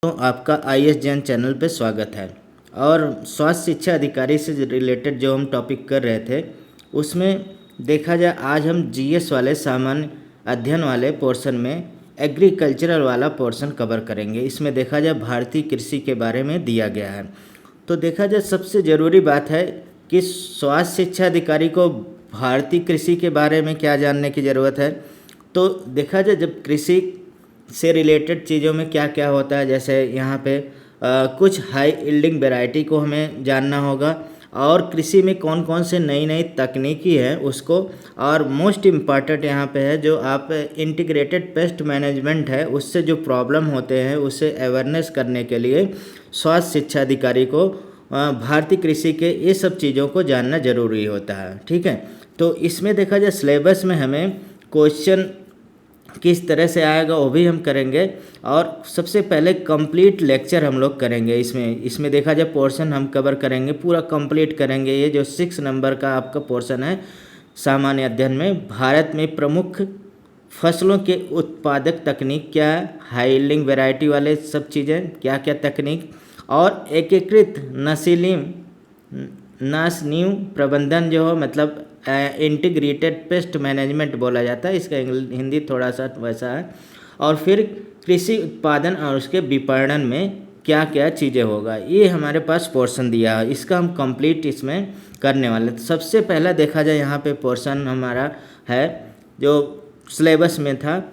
तो आपका IAS Jain channel पे स्वागत है। और स्वास्थ्य शिक्षा अधिकारी से रिलेटेड जो हम टॉपिक कर रहे थे उसमें देखा जाए आज हम जीएस वाले सामान्य अध्ययन वाले पोर्शन में एग्रीकल्चरल वाला पोर्शन कवर करेंगे। इसमें देखा जाए भारतीय कृषि के बारे में दिया गया है। तो देखा जाए सबसे ज़रूरी बात है कि स्वास्थ्य शिक्षा अधिकारी को भारतीय कृषि के बारे में क्या जानने की ज़रूरत है। तो देखा जाए जब कृषि से रिलेटेड चीज़ों में क्या क्या होता है, जैसे यहाँ पे कुछ हाई यील्डिंग वैरायटी को हमें जानना होगा और कृषि में कौन कौन से नई नई तकनीकी है उसको, और मोस्ट इम्पॉर्टेंट यहाँ पे है जो आप इंटीग्रेटेड पेस्ट मैनेजमेंट है उससे जो प्रॉब्लम होते हैं उससे अवेयरनेस करने के लिए स्वास्थ्य शिक्षा अधिकारी को भारतीय कृषि के ये सब चीज़ों को जानना ज़रूरी होता है। ठीक है, तो इसमें देखा जाए सिलेबस में हमें क्वेश्चन किस तरह से आएगा वो भी हम करेंगे। और सबसे पहले कंप्लीट लेक्चर हम लोग करेंगे। इसमें देखा जाए पोर्शन हम कवर करेंगे, पूरा कंप्लीट करेंगे। ये जो 6 नंबर का आपका पोर्शन है सामान्य अध्ययन में, भारत में प्रमुख फसलों के उत्पादक तकनीक क्या है, हाई यील्डिंग वैरायटी वाले सब चीज़ें क्या क्या तकनीक, और एकीकृत नाशनीय प्रबंधन जो हो, मतलब इंटीग्रेटेड पेस्ट मैनेजमेंट बोला जाता है, इसका हिंदी थोड़ा सा वैसा है। और फिर कृषि उत्पादन और उसके विपणन में क्या क्या चीज़ें होगा, ये हमारे पास पोर्शन दिया है, इसका हम कंप्लीट इसमें करने वाले। तो सबसे पहला देखा जाए यहाँ पे पोर्शन हमारा है जो सिलेबस में था,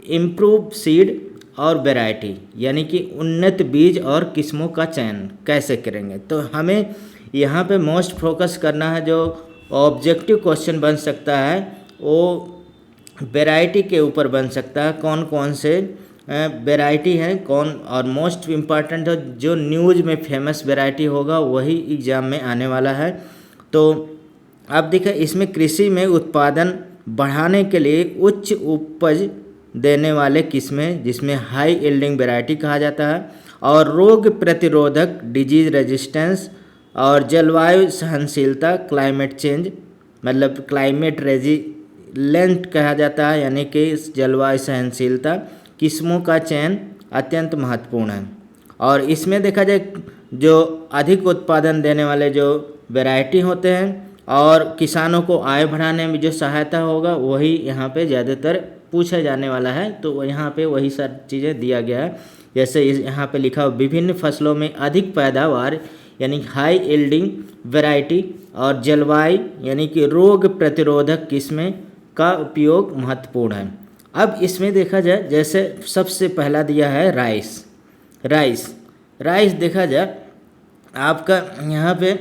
इम्प्रूव सीड और वैरायटी, यानी कि उन्नत बीज और किस्मों का चयन कैसे करेंगे। तो हमें यहाँ पे मोस्ट फोकस करना है, जो ऑब्जेक्टिव क्वेश्चन बन सकता है वो वैरायटी के ऊपर बन सकता है, कौन कौन से वैरायटी है कौन, और मोस्ट इम्पॉर्टेंट है जो न्यूज़ में फेमस वैरायटी होगा वही एग्ज़ाम में आने वाला है। तो अब देखिए इसमें कृषि में उत्पादन बढ़ाने के लिए उच्च उपज देने वाले किस्में, जिसमें हाई यील्डिंग वैरायटी कहा जाता है, और रोग प्रतिरोधक डिजीज रेजिस्टेंस, और जलवायु सहनशीलता क्लाइमेट चेंज, मतलब क्लाइमेट रेजिलेंट कहा जाता है, यानी कि जलवायु सहनशीलता किस्मों का चयन अत्यंत महत्वपूर्ण है। और इसमें देखा जाए जो अधिक उत्पादन देने वाले जो वैरायटी होते हैं और किसानों को आय बढ़ाने में जो सहायता होगा वही यहाँ पे ज़्यादातर पूछा जाने वाला है। तो यहाँ पे वही सारी चीज़ें दिया गया है, जैसे यहाँ पे लिखा हो विभिन्न फसलों में अधिक पैदावार यानी हाई यील्डिंग वैरायटी, और जलवायु यानी कि रोग प्रतिरोधक किस्में का उपयोग महत्वपूर्ण है। अब इसमें देखा जाए जैसे सबसे पहला दिया है राइस देखा जाए आपका यहाँ पे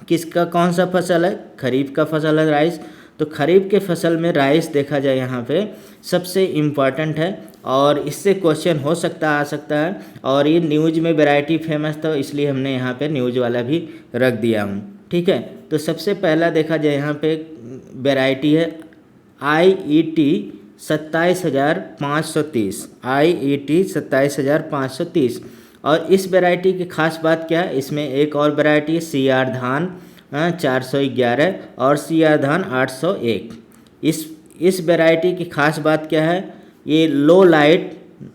किसका कौन सा फसल है, खरीफ का फसल है राइस। तो खरीफ के फसल में राइस देखा जाए यहाँ पे सबसे इम्पॉर्टेंट है और इससे क्वेश्चन हो सकता आ सकता है। और ये न्यूज़ में वैरायटी फेमस था इसलिए हमने यहाँ पे न्यूज़ वाला भी रख दिया हूँ। ठीक है, तो सबसे पहला देखा जाए यहाँ पे वैरायटी है IET 27,530, IET 27,530। और इस वैरायटी की खास बात क्या है, इसमें एक और वैरायटी है CR धान 411 और CR धान 801। इस वैरायटी की खास बात क्या है, ये लो लाइट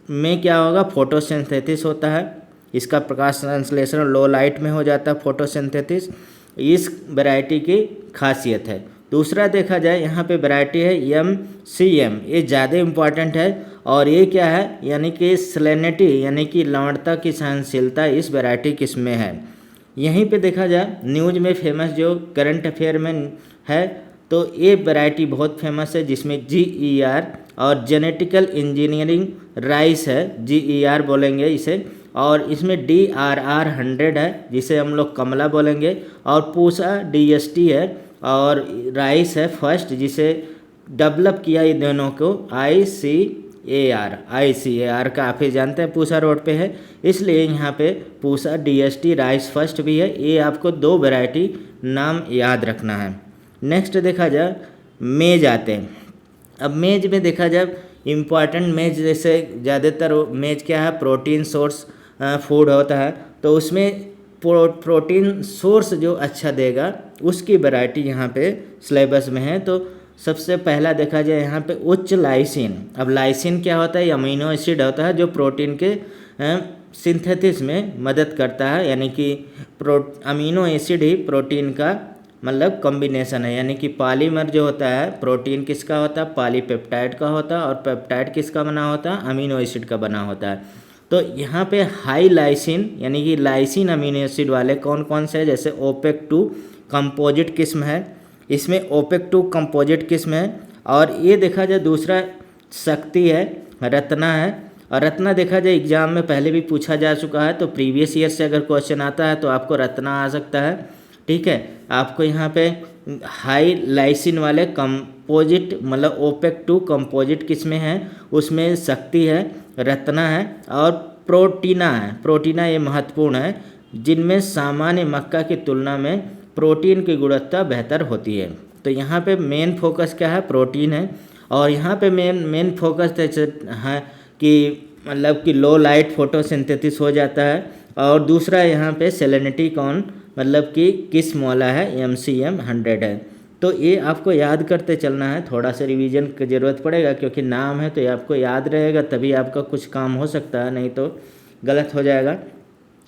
में क्या होगा, फोटोसिंथेसिस होता है, इसका प्रकाश संश्लेषण लो लाइट में हो जाता है, फोटोसिंथेसिस, इस वैरायटी की खासियत है। दूसरा देखा जाए यहाँ पे वैरायटी है MCM, ये ज़्यादा इम्पॉर्टेंट है। और ये क्या है, यानी कि सैलिनिटी यानी कि लवणता की सहनशीलता इस वैरायटी किस में है। यहीं पे देखा जाए न्यूज़ में फेमस जो करंट अफेयर में है, तो ये वैरायटी बहुत फेमस है जिसमें GER और जेनेटिकल इंजीनियरिंग राइस है, GER बोलेंगे इसे, और इसमें DRR 100 है जिसे हम लोग कमला बोलेंगे, और पूसा DST है, और राइस है फर्स्ट जिसे डेवलप किया इन दोनों को ICAR का आप ही जानते हैं पूसा रोड पे है, इसलिए यहाँ पे पूसा DST राइस फर्स्ट भी है। ये आपको 2 वैरायटी नाम याद रखना है। नेक्स्ट देखा जाए मेज आते हैं। अब मेज में देखा जाए इम्पॉर्टेंट मेज, जैसे ज़्यादातर मेज क्या है, प्रोटीन सोर्स फूड होता है, तो उसमें प्रोटीन सोर्स जो अच्छा देगा उसकी वैरायटी यहाँ पे सिलेबस में है। तो सबसे पहला देखा जाए यहाँ पे उच्च लाइसिन। अब लाइसिन क्या होता है? अमीनो एसिड होता है जो प्रोटीन के सिंथेसिस में मदद करता है, यानी कि अमीनो एसिड ही प्रोटीन का मतलब कॉम्बिनेशन है, यानी कि पॉलीमर जो होता है प्रोटीन किसका होता है? पॉलीपेप्टाइड का होता है, और पेप्टाइड किसका बना होता है? अमीनो एसिड का बना होता है। तो यहाँ पे हाई लाइसिन यानी कि लाइसिन अमीनो एसिड वाले कौन कौन से हैं? जैसे ओपेक 2 कंपोजिट किस्म है, इसमें ओपेक 2 कंपोजिट किस्म है। और ये देखा जाए दूसरा शक्ति है, रत्ना है। और रत्ना देखा जाए एग्जाम में पहले भी पूछा जा चुका है, तो प्रीवियस ईयर से अगर क्वेश्चन आता है तो आपको रत्ना आ सकता है। ठीक है, आपको यहाँ पे हाई लाइसिन वाले कंपोजिट मतलब ओपेक 2 कंपोजिट किस्में हैं, उसमें शक्ति है, रत्ना है और प्रोटीना है। प्रोटीना ये महत्वपूर्ण है, जिनमें सामान्य मक्का की तुलना में प्रोटीन की गुणवत्ता बेहतर होती है। तो यहाँ पे मेन फोकस क्या है? प्रोटीन है। और यहाँ पे मेन फोकस है कि मतलब कि लो लाइट फोटोसिंथेसिस हो जाता है। और दूसरा यहाँ पे सेलेनिटी कौन मतलब कि किस मौला है? MCM 100 है। तो ये आपको याद करते चलना है, थोड़ा सा रिवीजन की ज़रूरत पड़ेगा क्योंकि नाम है तो ये आपको याद रहेगा, तभी आपका कुछ काम हो सकता है, नहीं तो गलत हो जाएगा।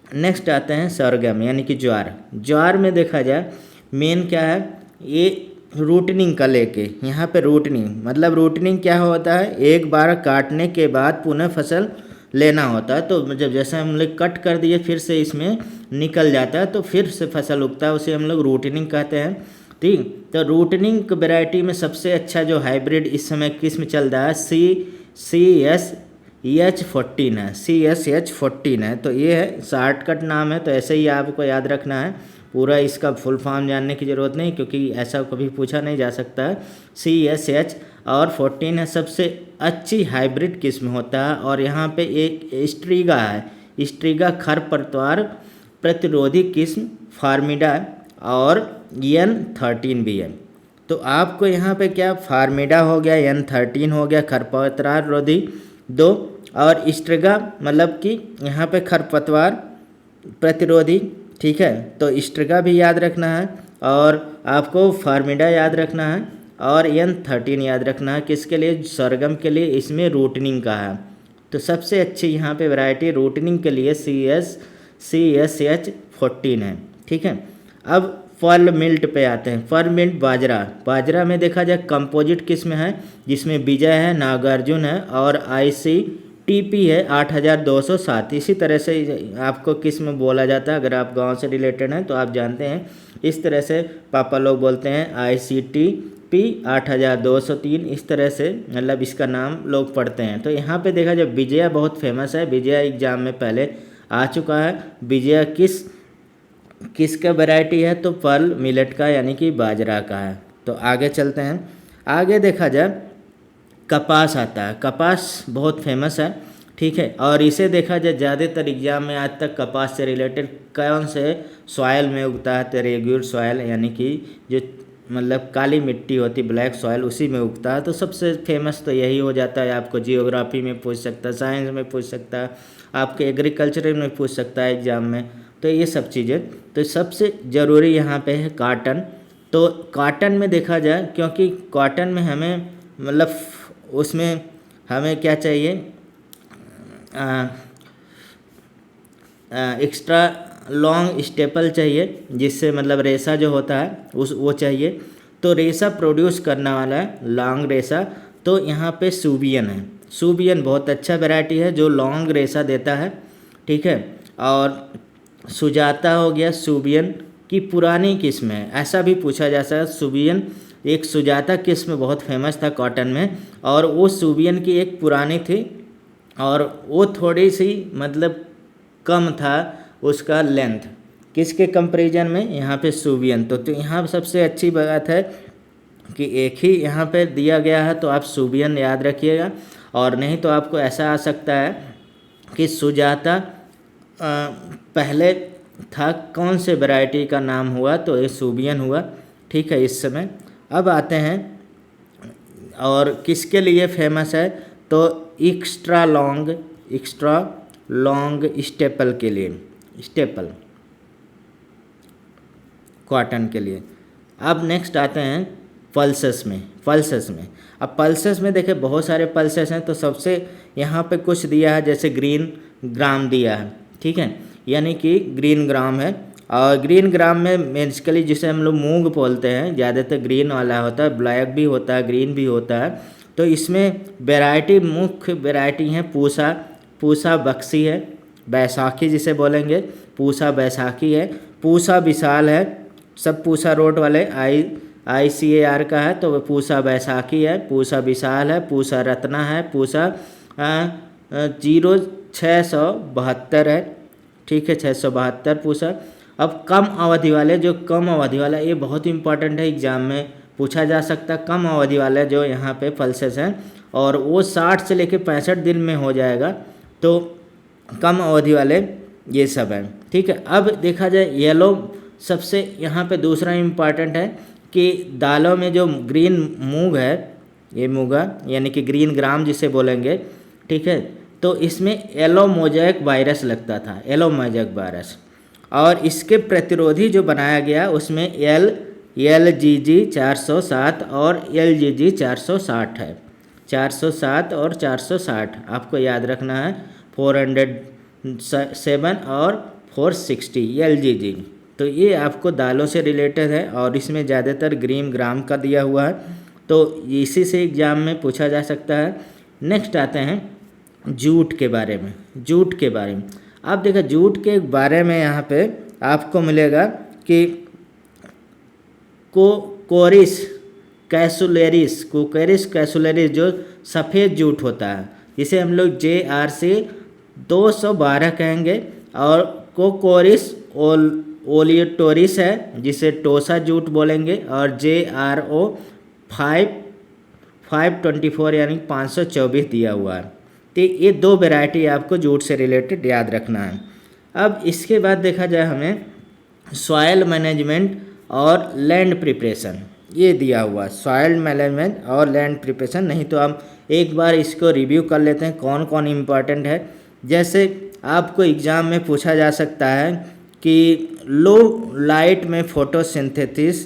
नेक्स्ट आते हैं सरगम यानी कि ज्वार। ज्वार में देखा जाए मेन क्या है? ये रूटनिंग का लेके यहाँ पे रूटनिंग मतलब रूटनिंग क्या होता है? एक बार काटने के बाद पुनः फसल लेना होता है। तो जब जैसे हम लोग कट कर दिए फिर से इसमें निकल जाता है तो फिर से फसल उगता है, उसे हम लोग रूटनिंग कहते हैं। ठीक, तो रूटनिंग वैरायटी में सबसे अच्छा जो हाइब्रिड इस समय किस्म चल रहा है CSH14 है, CSH14 है। तो ये है शॉर्टकट नाम है, तो ऐसे ही आपको याद रखना है, पूरा इसका फुल फॉर्म जानने की ज़रूरत नहीं क्योंकि ऐसा कभी पूछा नहीं जा सकता है। CSH और 14 है, सबसे अच्छी हाइब्रिड किस्म होता है। और यहाँ पे एक स्ट्रीगा है, स्ट्रीगा खरपतवार प्रतिरोधी किस्म फार्मिडा और N13 भी है। तो आपको यहाँ पे क्या फार्मिडा हो गया, N13 हो गया खरपतवार रोधी 2, और स्ट्रीगा मतलब कि यहाँ पे खरपतवार प्रतिरोधी। ठीक है, तो स्ट्रीगा भी याद रखना है और आपको फार्मिडा याद रखना है और N13 याद रखना है। किसके लिए? सरगम के लिए। इसमें रूटनिंग का है, तो सबसे अच्छी यहाँ पे वैरायटी रूटनिंग के लिए CSH14 है। ठीक है, अब फल मिल्ट पे आते हैं। फल मिल्ट बाजरा। बाजरा में देखा जाए कंपोजिट किस्म है, जिसमें विजय है, नागार्जुन है और ICTP है 8207। इसी तरह से आपको किस्म बोला जाता है, अगर आप गांव से रिलेटेड हैं तो आप जानते हैं, इस तरह से पापा लोग बोलते हैं ICTP 8203, इस तरह से मतलब इसका नाम लोग पढ़ते हैं। तो यहाँ पे देखा जाए विजया बहुत फेमस है, विजया एग्जाम में पहले आ चुका है। विजया किसका वैरायटी है? तो पर्ल मिलेट का यानी कि बाजरा का है। तो आगे चलते हैं। आगे देखा जाए कपास आता है, कपास बहुत फेमस है। ठीक है, और इसे देखा जाए ज़्यादातर एग्जाम में आज तक कपास से रिलेटेड कौन से सॉयल में उगता है? तो रेगुलर सॉयल यानी कि जो मतलब काली मिट्टी होती, ब्लैक सॉयल, उसी में उगता है। तो सबसे फेमस तो यही हो जाता है। आपको जियोग्राफी में पूछ सकता है, साइंस में पूछ सकता है, आपके एग्रीकल्चर में पूछ सकता है एग्जाम में। तो ये सब चीज़ें, तो सबसे ज़रूरी यहाँ पे है कॉटन। तो कॉटन में देखा जाए, क्योंकि कॉटन में हमें मतलब उसमें हमें क्या चाहिए? एक्स्ट्रा लॉन्ग स्टेपल चाहिए, जिससे मतलब रेशा जो होता है वो चाहिए। तो रेशा प्रोड्यूस करने वाला है लॉन्ग रेशा, तो यहाँ पे सूबियन है। सूबियन बहुत अच्छा वैरायटी है जो लॉन्ग रेशा देता है। ठीक है, और सुजाता हो गया सूबियन की पुरानी किस्म है, ऐसा भी पूछा जा सकता है। सूबियन एक सुजाता किस्म बहुत फेमस था कॉटन में, और वो सूबियन की एक पुरानी थी और वो थोड़ी सी मतलब कम था उसका लेंथ, किसके कंपैरिजन में? यहाँ पे सूबियन। तो यहाँ सबसे अच्छी बात है कि एक ही यहाँ पे दिया गया है, तो आप सूबियन याद रखिएगा। और नहीं तो आपको ऐसा आ सकता है कि सुजाता पहले था, कौन से वैरायटी का नाम हुआ? तो ये सूबियन हुआ। ठीक है, इस समय अब आते हैं और किसके लिए फेमस है? तो एक्स्ट्रा लॉन्ग स्टेपल के लिए, स्टेपल कॉटन के लिए। अब नेक्स्ट आते हैं पल्सेस में। अब पल्सेस में देखिए बहुत सारे पल्सेस हैं, तो सबसे यहाँ पे कुछ दिया है, जैसे ग्रीन ग्राम दिया है, ठीक है, यानी कि ग्रीन ग्राम है। और ग्रीन ग्राम में बेसिकली जिसे हम लोग मूंग बोलते हैं, ज़्यादातर ग्रीन वाला होता है, ब्लैक भी होता है, ग्रीन भी होता है। तो इसमें वैरायटी, मुख्य वैरायटी हैं पूसा बक्सी है, बैसाखी जिसे बोलेंगे, पूसा बैसाखी है, पूसा विशाल है, सब पूसा रोड वाले ICAR का है, तो पूसा बैसाखी है, पूसा विशाल है, पूसा रत्ना है, पूसा 0672 है, ठीक है, 672 पूसा। अब कम अवधि वाले, जो कम अवधि वाला, ये बहुत इंपॉर्टेंट है, एग्जाम में पूछा जा सकता है। कम अवधि वाले जो यहाँ पे पल्सेस हैं, और वो 60 से लेकर 65 दिन में हो जाएगा, तो कम अवधि वाले ये सब हैं, ठीक है। अब देखा जाए येलो, सबसे यहाँ पे दूसरा इम्पॉर्टेंट है कि दालों में जो ग्रीन मूंग है, ये मूंगा यानी कि ग्रीन ग्राम जिसे बोलेंगे, ठीक है, तो इसमें येलो मोज़ेक वायरस लगता था, येलो मोज़ेक वायरस, और इसके प्रतिरोधी जो बनाया गया उसमें LGG 407 और LGG 460 है, 407 और 460 आपको याद रखना है, 407 और 460 LGG। तो ये आपको दालों से रिलेटेड है, और इसमें ज़्यादातर ग्रीन ग्राम का दिया हुआ है, तो इसी से एग्जाम में पूछा जा सकता है। नेक्स्ट आते हैं जूट के बारे में। आप देखिए जूट के बारे में यहाँ पे आपको मिलेगा कि कोकोरिस कैसुलेरिस जो सफ़ेद जूट होता है, जिसे हम लोग JRC 212 कहेंगे, और कोकोरिस ओलिटोरिस है, जिसे टोसा जूट बोलेंगे, और JRO 524 यानी 524 दिया हुआ है। तो ये दो वैरायटी आपको जूट से रिलेटेड याद रखना है। अब इसके बाद देखा जाए हमें सॉयल मैनेजमेंट और लैंड प्रिपरेशन, ये दिया हुआ सॉयल मैनेजमेंट और लैंड प्रिपरेशन। नहीं तो हम एक बार इसको रिव्यू कर लेते हैं कौन कौन इम्पॉर्टेंट है। जैसे आपको एग्ज़ाम में पूछा जा सकता है कि लो लाइट में फोटोसिंथेसिस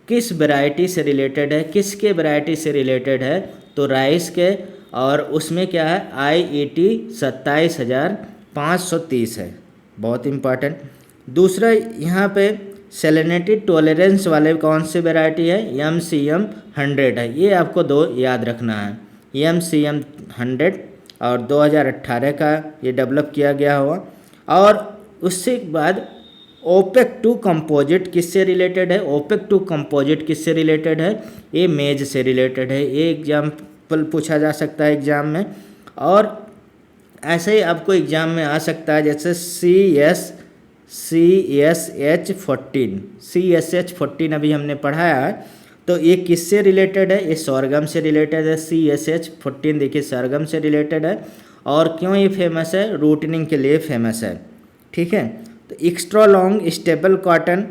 किस वैरायटी से रिलेटेड है, किसके वैरायटी से रिलेटेड है, तो राइस के, और उसमें क्या है IET 27530 है, बहुत इम्पॉर्टेंट। दूसरा यहाँ पे सेलेनिटी टॉलरेंस वाले कौन सी वैरायटी है, MCM 100 है, ये आपको दो याद रखना है, MCM 100 और 2018 का ये डेवलप किया गया हुआ। और उससे बाद OPEC 2 कंपोजिट किससे रिलेटेड है, OPEC 2 कंपोजिट किससे रिलेटेड है, ये मेज से रिलेटेड है, ये एग्जाम्पल पूछा जा सकता है एग्ज़ाम में। और ऐसे ही आपको एग्ज़ाम में आ सकता है जैसे CSH 14 अभी हमने पढ़ाया है, तो ये किससे रिलेटेड है, ये sorghum से रिलेटेड है। CSH 14 देखिए sorghum से रिलेटेड है, और क्यों ये फेमस है, रूटनिंग के लिए फेमस है, ठीक है। तो एक्स्ट्रा लॉन्ग स्टेबल कॉटन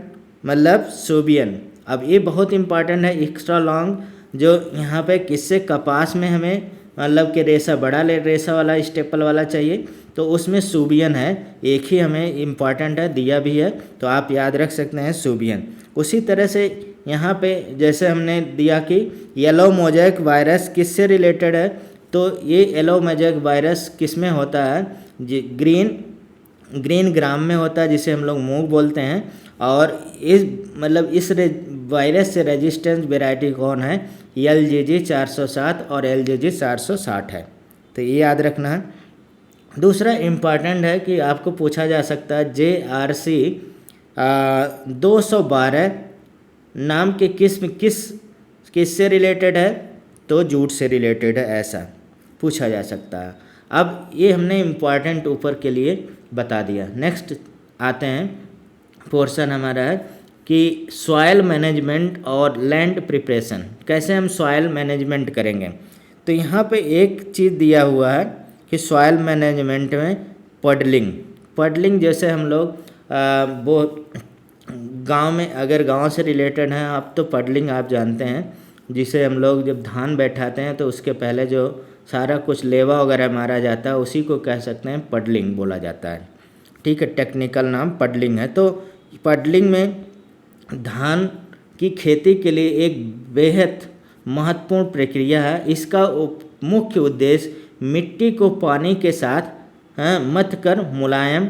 मतलब सोबियन, अब ये बहुत इंपॉर्टेंट है। एक्स्ट्रा लॉन्ग जो यहाँ पे किससे, कपास में हमें मतलब कि रेशा बड़ा रेशा वाला स्टेपल वाला चाहिए, तो उसमें सूबियन है, एक ही हमें इम्पॉर्टेंट है, दिया भी है, तो आप याद रख सकते हैं सूबियन। उसी तरह से यहाँ पे जैसे हमने दिया कि येलो मोज़ेक वायरस किससे रिलेटेड है, तो ये येलो मोज़ेक वायरस किस में होता है, ग्रीन ग्राम में होता है, जिसे हम लोग मूंग बोलते हैं। और इस वायरस से रेजिस्टेंस वैरायटी कौन है, LGG 407 और LGG 460 है, तो ये याद रखना है। दूसरा इम्पॉर्टेंट है कि आपको पूछा जा सकता है JRC 212 नाम के किस्म किससे रिलेटेड है, तो जूट से रिलेटेड है, ऐसा पूछा जा सकता है। अब ये हमने इम्पॉर्टेंट ऊपर के लिए बता दिया। नेक्स्ट आते हैं पोर्शन हमारा है कि सॉयल मैनेजमेंट और लैंड प्रिपरेशन, कैसे हम सॉयल मैनेजमेंट करेंगे। तो यहाँ पे एक चीज़ दिया हुआ है कि सॉयल मैनेजमेंट में पडलिंग जैसे हम लोग वो गांव में, अगर गांव से रिलेटेड हैं आप, तो पडलिंग आप जानते हैं, जिसे हम लोग जब धान बैठाते हैं तो उसके पहले जो सारा कुछ लेवा वगैरह मारा जाता है, उसी को कह सकते हैं पडलिंग बोला जाता है, ठीक है, टेक्निकल नाम पडलिंग है। तो पडलिंग में धान कि खेती के लिए एक बेहद महत्वपूर्ण प्रक्रिया है। इसका मुख्य उद्देश्य मिट्टी को पानी के साथ मथ कर मुलायम,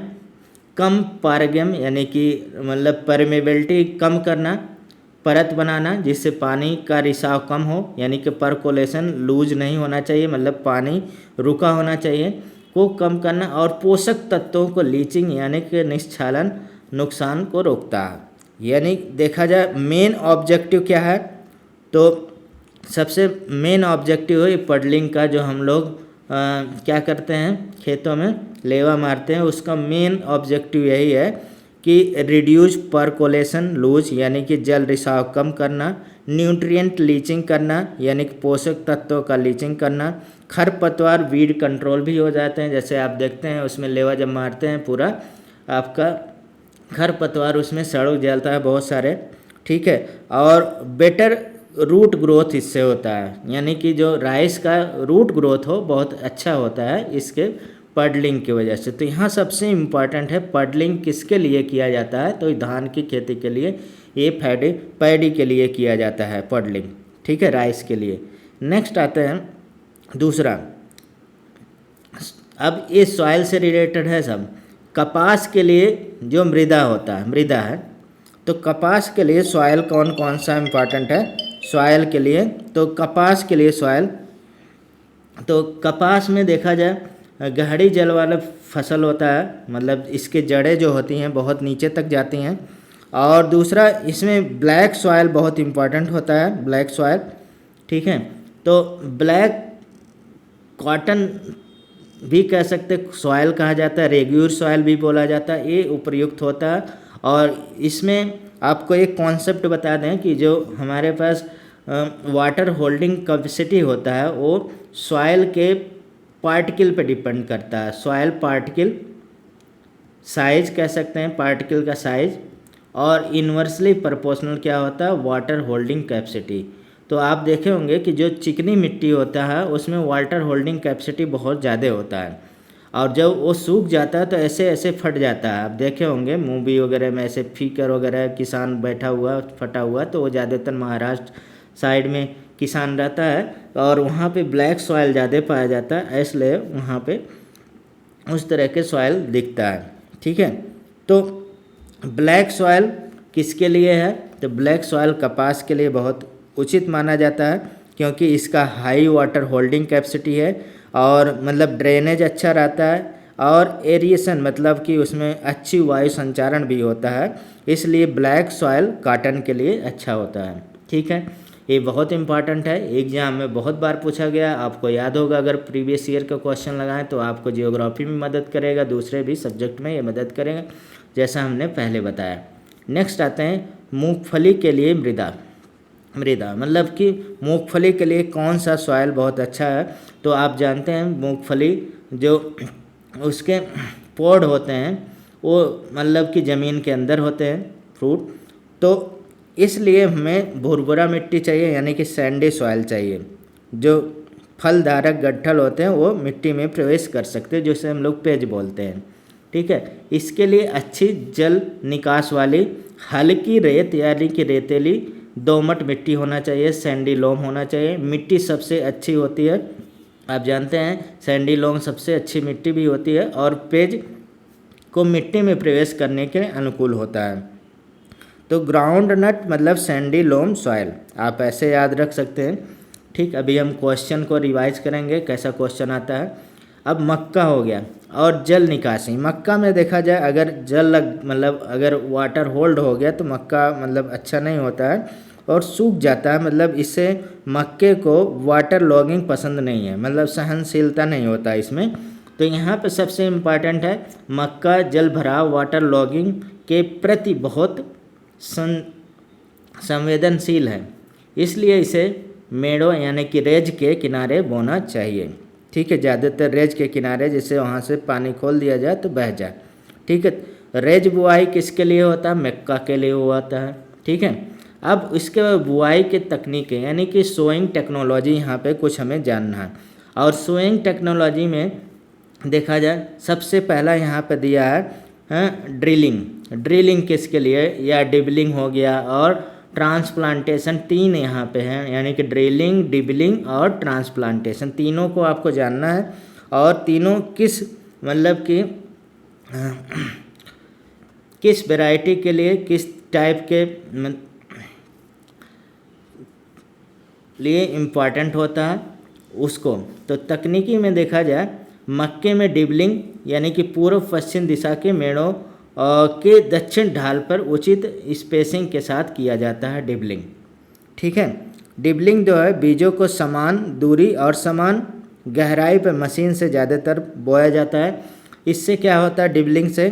कम पारगम्य यानी कि मतलब परमेबिलिटी कम करना, परत बनाना जिससे पानी का रिसाव कम हो, यानी कि परकोलेशन लूज नहीं होना चाहिए, मतलब पानी रुका होना चाहिए, को कम करना, और पोषक तत्वों को लीचिंग यानी कि निष्क्षालन नुकसान को रोकता है। यानी देखा जाए मेन ऑब्जेक्टिव क्या है, तो सबसे मेन ऑब्जेक्टिव है पडलिंग का, जो हम लोग क्या करते हैं खेतों में लेवा मारते हैं, उसका मेन ऑब्जेक्टिव यही है कि रिड्यूस परकोलेशन लूज यानी कि जल रिसाव कम करना, न्यूट्रिएंट लीचिंग करना यानी कि पोषक तत्वों का लीचिंग करना, खरपतवार वीड कंट्रोल भी हो जाते हैं। जैसे आप देखते हैं उसमें लेवा जब मारते हैं पूरा आपका खरपतवार उसमें सड़क जलता है बहुत सारे, ठीक है। और बेटर रूट ग्रोथ इससे होता है, यानी कि जो राइस का रूट ग्रोथ हो बहुत अच्छा होता है इसके पडलिंग की वजह से। तो यहाँ सबसे इम्पॉर्टेंट है पडलिंग किसके लिए किया जाता है, तो धान की खेती के लिए, ये पैडी के लिए किया जाता है पडलिंग, ठीक है, राइस के लिए। नेक्स्ट आते हैं दूसरा, अब ये सॉइल से रिलेटेड है सब। कपास के लिए जो मृदा होता है, मृदा है, तो कपास के लिए सॉइल कौन कौन सा इम्पॉर्टेंट है सॉइल के लिए, तो कपास के लिए सॉइल, तो कपास में देखा जाए गहरी जल वाला फसल होता है, मतलब इसके जड़ें जो होती हैं बहुत नीचे तक जाती हैं। और दूसरा इसमें ब्लैक सॉइल बहुत इम्पॉर्टेंट होता है, ब्लैक सॉइल, ठीक है। तो ब्लैक कॉटन भी कह सकते सॉइल कहा जाता है, रेग्यूर सॉइल भी बोला जाता है, ये उपयुक्त होता है। और इसमें आपको एक कॉन्सेप्ट बता दें कि जो हमारे पास वाटर होल्डिंग कैपेसिटी होता है वो सॉइल के पार्टिकल पे डिपेंड करता है। सॉइल पार्टिकल साइज कह सकते हैं, पार्टिकल का साइज, और इन्वर्सली प्रोपोर्शनल क्या होता है, वाटर होल्डिंग कैपेसिटी। तो आप देखे होंगे कि जो चिकनी मिट्टी होता है उसमें वाटर होल्डिंग कैपेसिटी बहुत ज़्यादा होता है, और जब वो सूख जाता है तो ऐसे ऐसे फट जाता है। आप देखे होंगे मूवी वगैरह में ऐसे फीकर वगैरह किसान बैठा हुआ फटा हुआ, तो वो ज़्यादातर महाराष्ट्र साइड में किसान रहता है और वहाँ पे ब्लैक सॉइल ज़्यादा पाया जाता है, इसलिए वहाँ पे उस तरह के सॉइल दिखता है, ठीक है। तो ब्लैक सॉइल किसके लिए है, तो ब्लैक सॉइल कपास के लिए बहुत उचित माना जाता है, क्योंकि इसका हाई वाटर होल्डिंग कैपेसिटी है, और मतलब ड्रेनेज अच्छा रहता है, और एरिएशन मतलब कि उसमें अच्छी वायु संचारण भी होता है, इसलिए ब्लैक सॉइल कॉटन के लिए अच्छा होता है, ठीक है। ये बहुत इंपॉर्टेंट है, एग्जाम में बहुत बार पूछा गया, आपको याद होगा अगर प्रीवियस ईयर का क्वेश्चन लगाएं तो आपको जियोग्राफी में मदद करेगा, दूसरे भी सब्जेक्ट में ये मदद करेगा, जैसा हमने पहले बताया। नेक्स्ट आते हैं मूंगफली के लिए मृदा मतलब कि मूंगफली के लिए कौन सा सॉइल बहुत अच्छा है, तो आप जानते हैं मूंगफली जो उसके पौध होते हैं वो मतलब कि ज़मीन के अंदर होते हैं फ्रूट, तो इसलिए हमें भुरभुरा मिट्टी चाहिए, यानी कि सैंडी सॉइल चाहिए। जो फलधारक गट्ठल होते हैं वो मिट्टी में प्रवेश कर सकते हैं, जिसे हम लोग पेज बोलते हैं, ठीक है। इसके लिए अच्छी जल निकास वाली हल्की रेत यानी कि रेतीली दोमट मिट्टी होना चाहिए, सैंडी लोम होना चाहिए। मिट्टी सबसे अच्छी होती है, आप जानते हैं सैंडी लोम सबसे अच्छी मिट्टी भी होती है, और पेज को मिट्टी में प्रवेश करने के अनुकूल होता है। तो ग्राउंड नट मतलब सैंडी लोम सॉइल, आप ऐसे याद रख सकते हैं, ठीक। अभी हम क्वेश्चन को रिवाइज करेंगे कैसा क्वेश्चन आता है। अब मक्का हो गया, और जल निकासी, मक्का में देखा जाए अगर मतलब अगर वाटर होल्ड हो गया तो मक्का मतलब अच्छा नहीं होता है और सूख जाता है, मतलब इससे मक्के को वाटर लॉगिंग पसंद नहीं है, मतलब सहनशीलता नहीं होता इसमें। तो यहाँ पे सबसे इम्पॉर्टेंट है मक्का जल भराव वाटर लॉगिंग के प्रति बहुत संवेदनशील है, इसलिए इसे मेड़ों यानी कि रेज के किनारे बोना चाहिए, ठीक है। ज़्यादातर रेज के किनारे, जिससे वहाँ से पानी खोल दिया जाए तो बह जाए, ठीक है। रेज बुआई किसके लिए होता है, मक्का के लिए होता है, ठीक है। अब इसके बाद बुआई के तकनीकें यानी कि सोइंग टेक्नोलॉजी यहाँ पे कुछ हमें जानना है। और सोइंग टेक्नोलॉजी में देखा जाए सबसे पहला यहाँ पे दिया है ड्रिलिंग किसके लिए, या डिबलिंग हो गया और ट्रांसप्लांटेशन, 3 यहाँ पे हैं, यानी कि ड्रिलिंग, डिबलिंग और ट्रांसप्लांटेशन, तीनों को आपको जानना है। और तीनों किस मतलब कि किस वैरायटी के लिए, किस टाइप के लिए इम्पॉर्टेंट होता है उसको। तो तकनीकी में देखा जाए, मक्के में डिबलिंग यानी कि पूर्व पश्चिम दिशा के मेड़ों के दक्षिण ढाल पर उचित स्पेसिंग के साथ किया जाता है डिबलिंग। ठीक है, डिबलिंग जो है बीजों को समान दूरी और समान गहराई पर मशीन से ज़्यादातर बोया जाता है। इससे क्या होता है, डिबलिंग से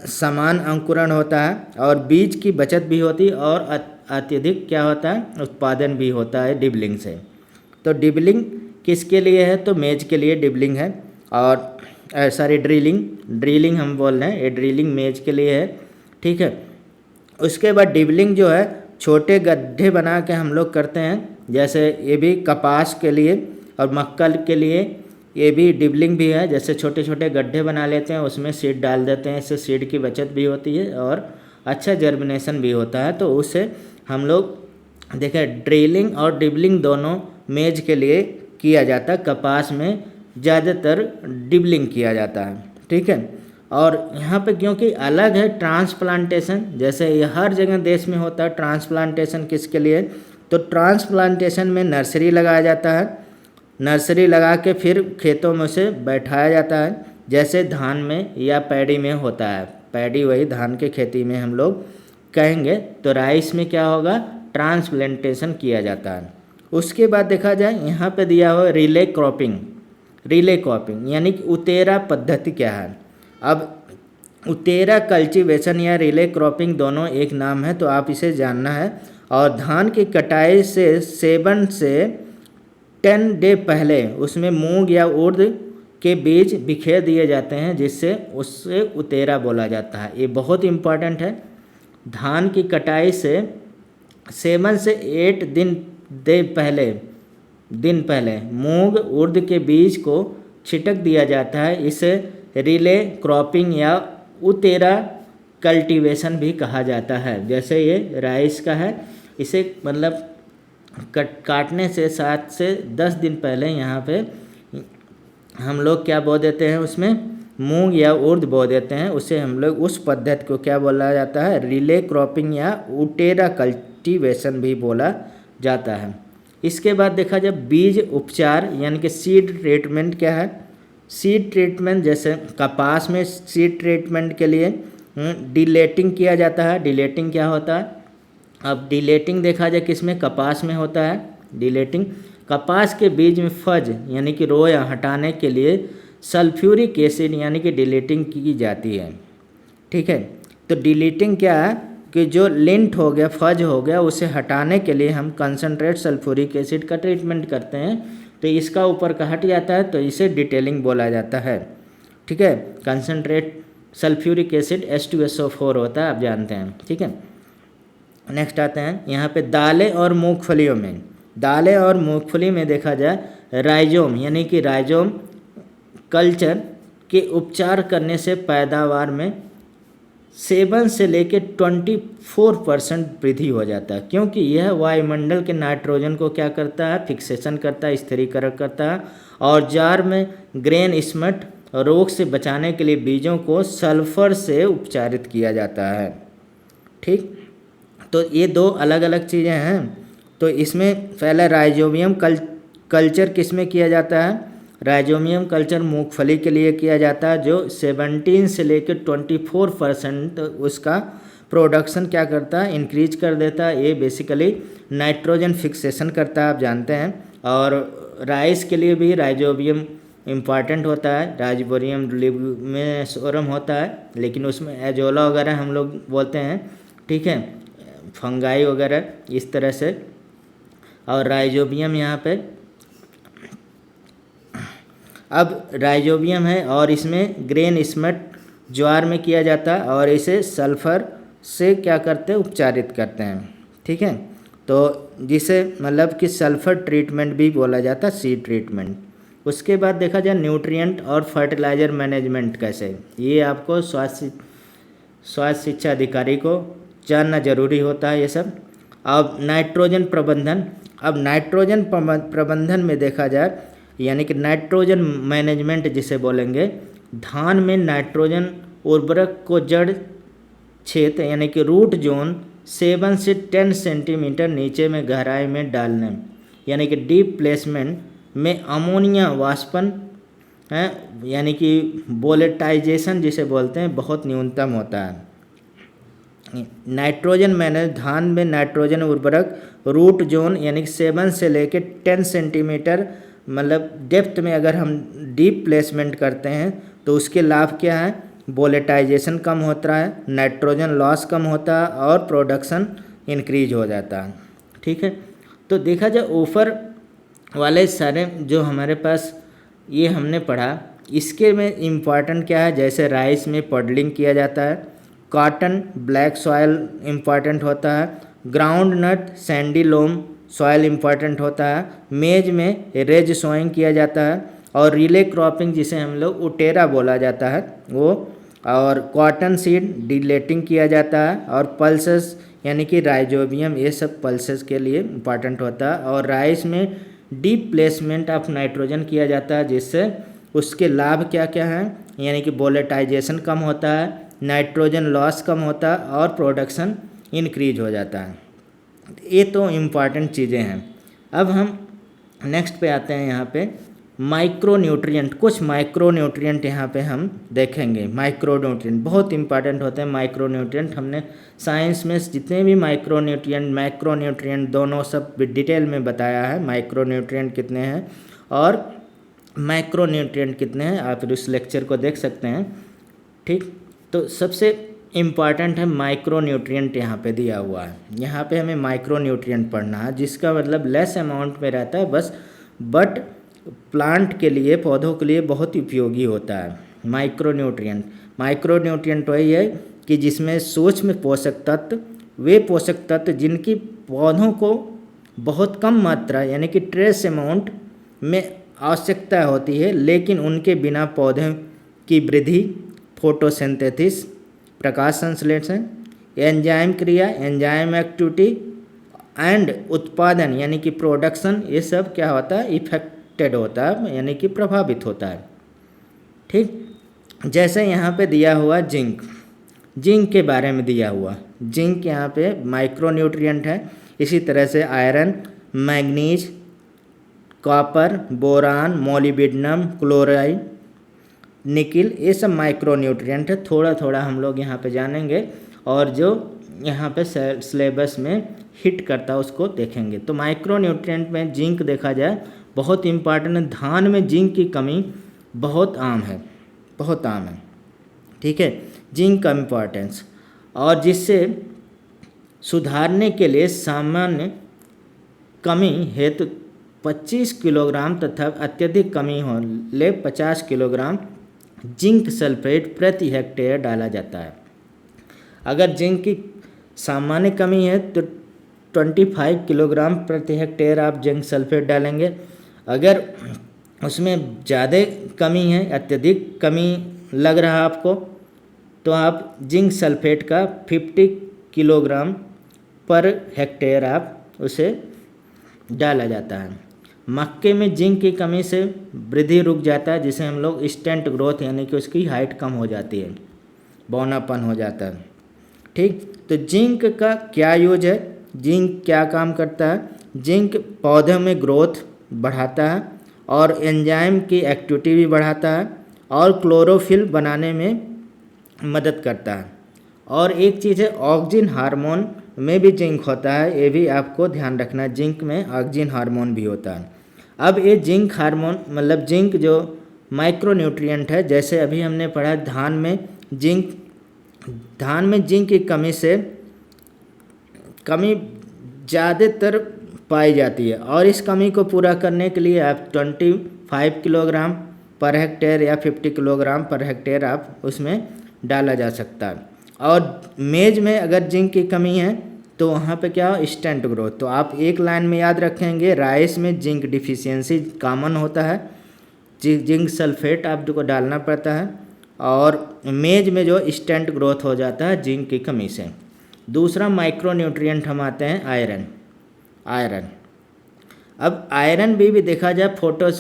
समान अंकुरण होता है और बीज की बचत भी होती है और अत्यधिक क्या होता है, उत्पादन भी होता है डिबलिंग से। तो डिबलिंग किसके लिए है, तो मेज के लिए डिबलिंग है। और ड्रिलिंग हम बोल रहे हैं, ये ड्रिलिंग मेज के लिए है। ठीक है, उसके बाद डिबलिंग जो है छोटे गड्ढे बना के हम लोग करते हैं, जैसे ये भी कपास के लिए और मक्का के लिए ये भी डिबलिंग भी है। जैसे छोटे छोटे गड्ढे बना लेते हैं, उसमें सीड डाल देते हैं, इससे सीड की बचत भी होती है और अच्छा जर्मिनेशन भी होता है। तो उससे हम लोग देखें, ड्रिलिंग और डिबलिंग दोनों मेज के लिए किया जाता है। कपास में ज़्यादातर डिबलिंग किया जाता है। ठीक है, और यहाँ पे क्योंकि अलग है ट्रांसप्लांटेशन, जैसे ये हर जगह देश में होता है। ट्रांसप्लांटेशन किसके लिए, तो ट्रांसप्लांटेशन में नर्सरी लगाया जाता है, नर्सरी लगा के फिर खेतों में उसे बैठाया जाता है, जैसे धान में या पैडी में होता है। पैडी वही धान के खेती में हम लोग कहेंगे। तो राइस में क्या होगा, ट्रांसप्लांटेशन किया जाता है। उसके बाद देखा जाए, यहाँ पे दिया हुआ रिले क्रॉपिंग यानी कि उतेरा पद्धति क्या है। अब उतेरा कल्टीवेशन या रिले क्रॉपिंग दोनों एक नाम है, तो आप इसे जानना है। और धान की कटाई से 7 से 10 डे पहले उसमें मूंग या उर्द के बीज बिखेर दिए जाते हैं, जिससे उससे उतेरा बोला जाता है। ये बहुत इम्पॉर्टेंट है। धान की कटाई से 7 से 8 दिन पहले मूंग उर्द के बीज को छिटक दिया जाता है। इसे रिले क्रॉपिंग या उतेरा कल्टीवेशन भी कहा जाता है। जैसे ये राइस का है, इसे मतलब काटने से 7 से 10 दिन पहले यहाँ पे हम लोग क्या बो देते हैं, उसमें मूंग या उर्द बो देते हैं। उसे हम लोग उस पद्धति को क्या बोला जाता है, रिले क्रॉपिंग या उटेरा कल्टीवेशन भी बोला जाता है। इसके बाद देखा जाए बीज उपचार यानी कि सीड ट्रीटमेंट क्या है। सीड ट्रीटमेंट, जैसे कपास में सीड ट्रीटमेंट के लिए डिलेटिंग किया जाता है। डिलेटिंग क्या होता है, अब डिलेटिंग देखा जाए किसमें, कपास में होता है। डिलेटिंग कपास के बीज में फज यानी कि रोया हटाने के लिए सल्फ्यूरिक एसिड यानी कि डिलेटिंग की जाती है। ठीक है, तो डिलीटिंग क्या है कि जो लिंट हो गया, फज हो गया, उसे हटाने के लिए हम कंसनट्रेट सल्फ्यूरिक एसिड का ट्रीटमेंट करते हैं। तो इसका ऊपर का हट जाता है, तो इसे डिटेलिंग बोला जाता है। ठीक है, कंसनट्रेट सल्फ्यूरिक एसिड H2SO4 होता है, आप जानते हैं। ठीक है, नेक्स्ट आते हैं यहाँ पे दालें और मूंगफलियों में। दालें और मूंगफली में देखा जाए राइजोम यानी कि राइजोम कल्चर के उपचार करने से पैदावार में 7 से लेकर 24% वृद्धि हो जाता है, क्योंकि यह वायुमंडल के नाइट्रोजन को क्या करता है, फिक्सेशन करता है, स्थिरीकरण करता है। और जार में ग्रेन स्मट रोग से बचाने के लिए बीजों को सल्फर से उपचारित किया जाता है। ठीक, तो ये 2 अलग अलग चीज़ें हैं। तो इसमें पहले राइजोबियम कल्चर किस में किया जाता है, राइजोबियम कल्चर मूंगफली के लिए किया जाता है, जो 17 से लेकर 24% उसका प्रोडक्शन क्या करता है, इंक्रीज कर देता है। ये बेसिकली नाइट्रोजन फिक्सेशन करता है, आप जानते हैं। और राइस के लिए भी राइजोबियम इम्पॉर्टेंट होता है। राइजोबियम में सोरम होता है, लेकिन उसमें एजोला वगैरह हम लोग बोलते हैं। ठीक है, फंगाई वगैरह इस तरह से। और राइजोबियम यहाँ पे अब राइजोबियम है और इसमें ग्रेन स्मट ज्वार में किया जाता है और इसे सल्फर से क्या करते हैं, उपचारित करते हैं। ठीक है, तो जिसे मतलब कि सल्फर ट्रीटमेंट भी बोला जाता है, सीड ट्रीटमेंट। उसके बाद देखा जाए न्यूट्रिएंट और फर्टिलाइज़र मैनेजमेंट कैसे, ये आपको स्वास्थ्य शिक्षा अधिकारी को जानना जरूरी होता है ये सब। अब नाइट्रोजन प्रबंधन, अब नाइट्रोजन प्रबंधन में देखा जाए यानी कि नाइट्रोजन मैनेजमेंट जिसे बोलेंगे, धान में नाइट्रोजन उर्वरक को जड़ क्षेत्र यानी कि रूट जोन 7 से 10 सेंटीमीटर नीचे में गहराई में डालने, यानी कि डीप प्लेसमेंट में अमोनिया वाष्पन है यानी कि वोलेटाइजेशन जिसे बोलते हैं बहुत न्यूनतम होता है। नाइट्रोजन मैनेज, धान में नाइट्रोजन उर्वरक रूट जोन यानी कि 7 से लेकर 10 सेंटीमीटर मतलब डेप्थ में अगर हम डीप प्लेसमेंट करते हैं तो उसके लाभ क्या है, वोलेटाइजेशन कम होता है, नाइट्रोजन लॉस कम होता है और प्रोडक्शन इंक्रीज हो जाता है। ठीक है, तो देखा जाए ऊपर वाले सारे जो हमारे पास ये हमने पढ़ा, इसके में इम्पॉर्टेंट क्या है, जैसे राइस में पडलिंग किया जाता है, कॉटन ब्लैक सॉयल इम्पॉर्टेंट होता है, ग्राउंड नट सैंडी लोम सॉयल इम्पॉर्टेंट होता है, मेज में रेज सोइंग किया जाता है और रिले क्रॉपिंग जिसे हम लोग उटेरा बोला जाता है वो, और कॉटन सीड डिलेटिंग किया जाता है और पल्सेस यानी कि राइजोबियम ये सब पल्सेस के लिए इम्पॉर्टेंट होता है। और राइस में डीप प्लेसमेंट ऑफ नाइट्रोजन किया जाता है जिससे उसके लाभ क्या क्या हैं, यानी कि वोलेटाइजेशन कम होता है, नाइट्रोजन लॉस कम होता है और प्रोडक्शन इंक्रीज हो जाता है। ये तो इम्पॉर्टेंट चीज़ें हैं। अब हम नेक्स्ट पे आते हैं, यहाँ पे माइक्रो न्यूट्रिएंट, कुछ माइक्रो न्यूट्रिएंट यहाँ पे हम देखेंगे। माइक्रो न्यूट्रिएंट बहुत इंपॉर्टेंट होते हैं। माइक्रो न्यूट्रिएंट हमने साइंस में जितने भी माइक्रो न्यूट्रिएंट मैक्रो न्यूट्रिएंट दोनों सब डिटेल में बताया है, माइक्रो न्यूट्रिएंट कितने हैं और माइक्रो न्यूट्रिएंट कितने हैं, आप उस लेक्चर को देख सकते हैं। ठीक, तो सबसे इम्पॉर्टेंट है माइक्रो न्यूट्रिएंट, यहाँ पे दिया हुआ है। यहाँ पे हमें माइक्रो न्यूट्रिएंट पढ़ना है जिसका मतलब लेस अमाउंट में रहता है बस, बट प्लांट के लिए, पौधों के लिए बहुत उपयोगी होता है। माइक्रो न्यूट्रिएंट वही है कि जिसमें सूक्ष्म पोषक तत्व, वे पोषक तत्व जिनकी पौधों को बहुत कम मात्रा यानी कि ट्रेस अमाउंट में आवश्यकता होती है, लेकिन उनके बिना पौधे की वृद्धि, फोटोसिंथेसिस प्रकाश संश्लेषण, एंजाइम क्रिया एंजाइम एक्टिविटी एंड उत्पादन यानी कि प्रोडक्शन, ये सब क्या होता है, इफेक्टेड होता है यानी कि प्रभावित होता है। ठीक, जैसे यहाँ पे दिया हुआ जिंक, जिंक के बारे में दिया हुआ, जिंक यहाँ पे माइक्रो न्यूट्रिएंट है। इसी तरह से iron, manganese, copper, boron, molybdenum, chloride, nickel, ये सब माइक्रो न्यूट्रिएंट है। थोड़ा थोड़ा हम लोग यहाँ पे जानेंगे और जो यहाँ पे सिलेबस में हिट करता है उसको देखेंगे। तो माइक्रो न्यूट्रिएंट में जिंक देखा जाए बहुत इम्पॉर्टेंट है। धान में जिंक की कमी बहुत आम है, बहुत आम है। ठीक है, जिंक का इम्पॉर्टेंस, और जिससे सुधारने के लिए सामान्य कमी हेतु 25 किलोग्राम तथा अत्यधिक कमी हो ले 50 किलोग्राम जिंक सल्फेट प्रति हेक्टेयर डाला जाता है। अगर जिंक की सामान्य कमी है तो 25 किलोग्राम प्रति हेक्टेयर आप जिंक सल्फेट डालेंगे। अगर उसमें ज़्यादा कमी है, अत्यधिक कमी लग रहा है आपको, तो आप जिंक सल्फेट का 50 किलोग्राम पर हेक्टेयर आप उसे डाला जाता है। मक्के में जिंक की कमी से वृद्धि रुक जाता है, जिसे हम लोग स्टेंट ग्रोथ यानी कि उसकी हाइट कम हो जाती है, बौनापन हो जाता है। ठीक, तो जिंक का क्या यूज है, जिंक क्या काम करता है, जिंक पौधों में ग्रोथ बढ़ाता है और एंजाइम की एक्टिविटी भी बढ़ाता है और क्लोरोफिल बनाने में मदद करता है। और एक चीज़ है ऑक्सिन हार्मोन में भी जिंक होता है, ये भी आपको ध्यान रखना है, जिंक में ऑक्सिन हार्मोन भी होता है। अब ये जिंक हार्मोन मतलब जिंक जो माइक्रो न्यूट्रिएंट है, जैसे अभी हमने पढ़ा धान में जिंक की कमी से कमी ज़्यादातर पाई जाती है और इस कमी को पूरा करने के लिए आप 25 किलोग्राम पर हेक्टेयर या 50 किलोग्राम पर हेक्टेयर आप उसमें डाला जा सकता है। और मेज में अगर जिंक की कमी है तो वहाँ पे क्या हो, स्टेंट ग्रोथ। तो आप एक लाइन में याद रखेंगे, राइस में जिंक डिफिशियंसी कॉमन होता है, जिंक सल्फेट आपको डालना पड़ता है, और मेज में जो स्टेंट ग्रोथ हो जाता है जिंक की कमी से। दूसरा माइक्रोन्यूट्रिएंट हम आते हैं आयरन। अब आयरन भी देखा जाए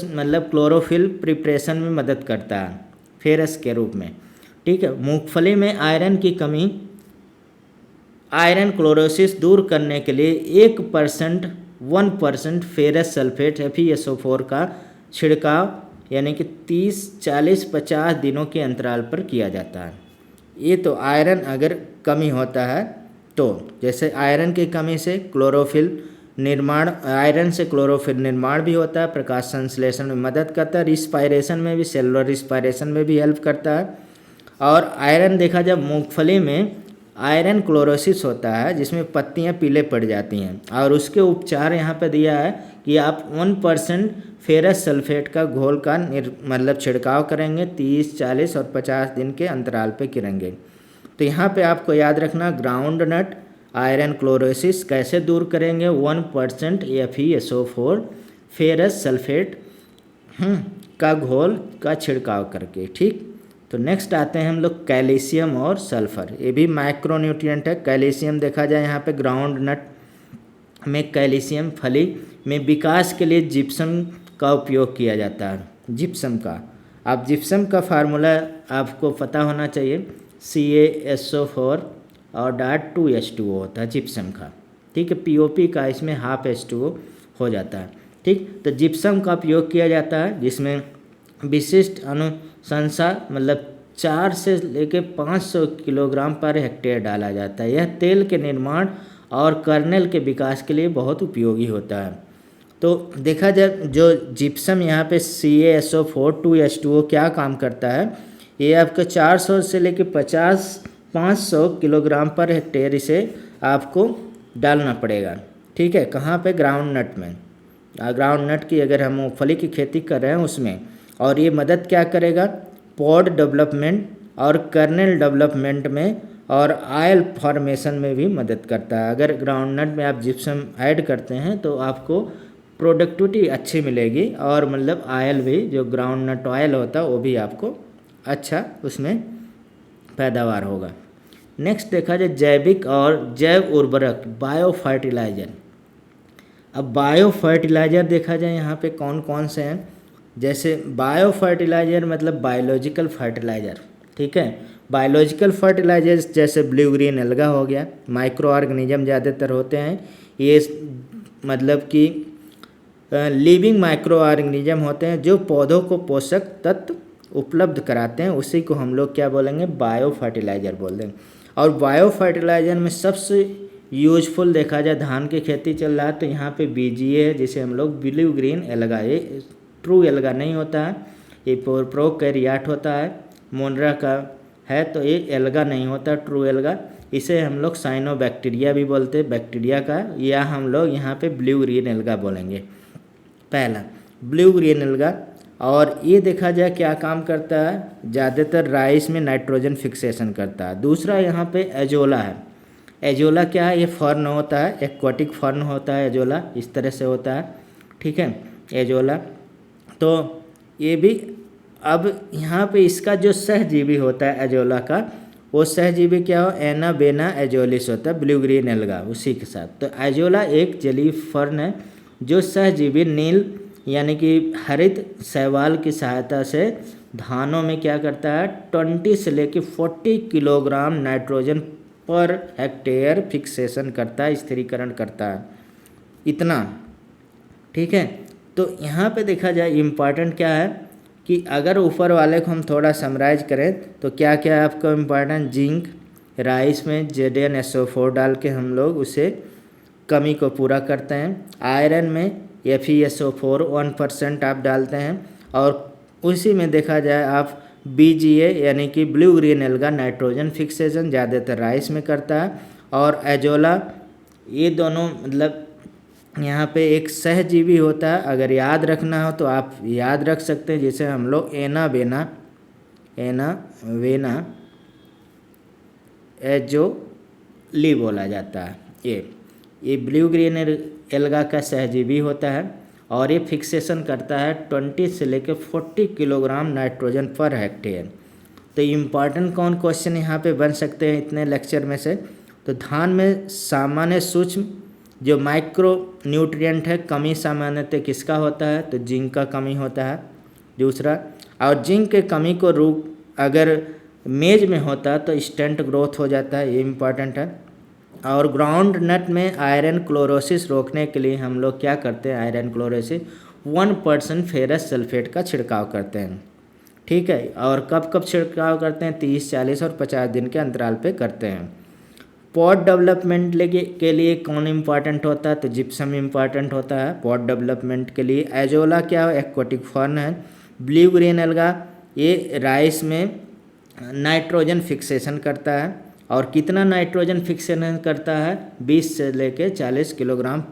मतलब क्लोरोफिल प्रिपरेशन में मदद करता है फेरस के रूप में। ठीक है, मूंगफली में आयरन की कमी आयरन क्लोरोसिस दूर करने के लिए 1% फेरस सल्फेट FeSO4 का छिड़काव यानी कि 30, 40, 50 दिनों के अंतराल पर किया जाता है। ये तो आयरन अगर कमी होता है तो, जैसे आयरन की कमी से क्लोरोफिल निर्माण, आयरन से क्लोरोफिल निर्माण भी होता है, प्रकाश संश्लेषण में मदद करता है, रिस्पायरेशन में भी, सेलुलर रिस्पायरेशन में भी हेल्प करता है। और आयरन देखा जाए मूंगफली में आयरन क्लोरोसिस होता है जिसमें पत्तियां पीले पड़ जाती हैं, और उसके उपचार यहाँ पे दिया है कि आप 1% फेरस सल्फेट का घोल का मतलब छिड़काव करेंगे, 30, 40 और 50 दिन के अंतराल पे करेंगे। तो यहाँ पे आपको याद रखना, ग्राउंड नट आयरन क्लोरोसिस कैसे दूर करेंगे, 1% FeSO4 फेरस सल्फेट का घोल का छिड़काव करके। ठीक, तो नेक्स्ट आते हैं हम लोग कैल्शियम और सल्फर। ये भी माइक्रोन्यूट्रिएंट है। कैल्शियम देखा जाए यहाँ पे ग्राउंड नट में कैल्शियम फली में विकास के लिए जिप्सम का उपयोग किया जाता है। जिप्सम का, आप जिप्सम का फार्मूला आपको पता होना चाहिए, CaSO4 और .2H2O होता है जिप्सम का। ठीक है, POP का इसमें ½ H2O हो जाता है। ठीक, तो जिप्सम का उपयोग किया जाता है जिसमें विशिष्ट अनुशंसा मतलब 4 से लेकर 500 किलोग्राम पर हेक्टेयर डाला जाता है। यह तेल के निर्माण और कर्नेल के विकास के लिए बहुत उपयोगी होता है। तो देखा जाए जो जिप्सम यहाँ पे CaSO4 2H2O क्या काम करता है, ये आपका 400 से लेकर 500 किलोग्राम पर हेक्टेयर इसे आपको डालना पड़ेगा। ठीक है, कहाँ पे, ग्राउंड नट में। ग्राउंड नट की अगर हम मूंगफली की खेती कर रहे हैं उसमें, और ये मदद क्या करेगा, पॉड डेवलपमेंट और कर्नेल डेवलपमेंट में और ऑयल फॉर्मेशन में भी मदद करता है। अगर ग्राउंड नट में आप जिप्सम ऐड करते हैं तो आपको प्रोडक्टिविटी अच्छी मिलेगी, और मतलब ऑयल भी, जो ग्राउंड नट ऑयल होता है वो भी आपको अच्छा उसमें पैदावार होगा। नेक्स्ट देखा जाए जैविक और जैव उर्वरक, बायो फर्टिलाइजर। अब बायो फर्टिलाइजर देखा जाए यहाँ पे कौन कौन से हैं, जैसे बायो फर्टिलाइजर मतलब बायोलॉजिकल फर्टिलाइजर। ठीक है, बायोलॉजिकल फर्टिलाइजर जैसे ब्लू ग्रीन एल्गा हो गया, माइक्रो ऑर्गेनिज्म ज़्यादातर होते हैं, ये मतलब कि लिविंग माइक्रो ऑर्गेनिज्म होते हैं जो पौधों को पोषक तत्व उपलब्ध कराते हैं, उसी को हम लोग क्या बोलेंगे, बायो फर्टिलाइजर बोल देंगे। और बायो फर्टिलाइजर में सबसे यूजफुल देखा जाए, धान की खेती चल रहा है तो यहाँ पे BGA है जिसे हम लोग ब्लू ग्रीन एल्गा, ये ट्रू एल्गा नहीं होता है, ये प्रोकैरियोट होता है, मोनरा का है तो ये एल्गा नहीं होता ट्रू एल्गा, इसे हम लोग साइनोबैक्टीरिया भी बोलते हैं, बैक्टीरिया का, या हम लोग यहाँ पे ब्लू ग्रीन एल्गा बोलेंगे। पहला ब्लू ग्रीन एल्गा, और ये देखा जाए क्या काम करता है, ज़्यादातर राइस में नाइट्रोजन फिक्सेशन करता है। दूसरा यहाँ पे एजोला है। एजोला क्या है, ये फर्न होता है, एक्वाटिक फर्न होता है एजोला, इस तरह से होता है। ठीक है, एजोला तो ये भी, अब यहाँ पे इसका जो सहजीवी होता है एजोला का, वो सहजीवी क्या हो, एनाबेना एजोलिस होता है, ब्लू ग्रीन एल्गा उसी के साथ। तो एजोला एक जलीय फर्न है जो सहजीवी नील यानी कि हरित शैवाल की सहायता से धानों में क्या करता है, 20 से लेकर 40 kilogram nitrogen per hectare fixation करता है, स्थिरीकरण करता है, इतना। ठीक है, तो यहाँ पे देखा जाए इम्पॉर्टेंट क्या है कि अगर ऊपर वाले को हम थोड़ा समराइज करें तो क्या क्या है आपको इम्पॉर्टेंट, जिंक राइस में ZnSO4 डाल के हम लोग उसे कमी को पूरा करते हैं। आयरन में FeSO4 1% आप डालते हैं, और उसी में देखा जाए आप BGA यानी कि blue green alga nitrogen fixation ज़्यादातर राइस में करता है, और एजोला, ये दोनों मतलब यहाँ पे एक सहजीवी होता है। अगर याद रखना हो तो आप याद रख सकते हैं, जैसे हम लोग एनाबेना एजोली बोला जाता है। ये ब्लू ग्रीन एल्गा का सहजीवी होता है, और ये फिक्सेशन करता है 20 से लेकर 40 किलोग्राम नाइट्रोजन पर हेक्टेयर। तो इम्पॉर्टेंट कौन क्वेश्चन यहाँ पे बन सकते हैं इतने लेक्चर में से, तो धान में सामान्य सूक्ष्म जो माइक्रो न्यूट्रिएंट है कमी सामान्यतः किसका होता है, तो जिंक का कमी होता है। दूसरा, और जिंक के कमी को अगर मेज में होता है तो स्टेंट ग्रोथ हो जाता है, ये इम्पॉर्टेंट है। और ग्राउंड नट में आयरन क्लोरोसिस रोकने के लिए हम लोग क्या करते हैं, आयरन क्लोरोसिस 1% फेरस सल्फेट का छिड़काव करते हैं। ठीक है, और कब कब छिड़काव करते हैं, 30, 40 और 50 दिन के अंतराल पे करते हैं। पॉट डेवलपमेंट के लिए कौन इम्पॉर्टेंट होता है, तो जिप्सम इम्पॉर्टेंट होता है पॉट डेवलपमेंट के लिए। एजोला क्या है, एक्वाटिक फर्न है। ब्लू ग्रीन एल्गा ये राइस में नाइट्रोजन फिक्सेशन करता है, और कितना नाइट्रोजन फिक्सेशन करता है, 20 से लेकर 40 किलोग्राम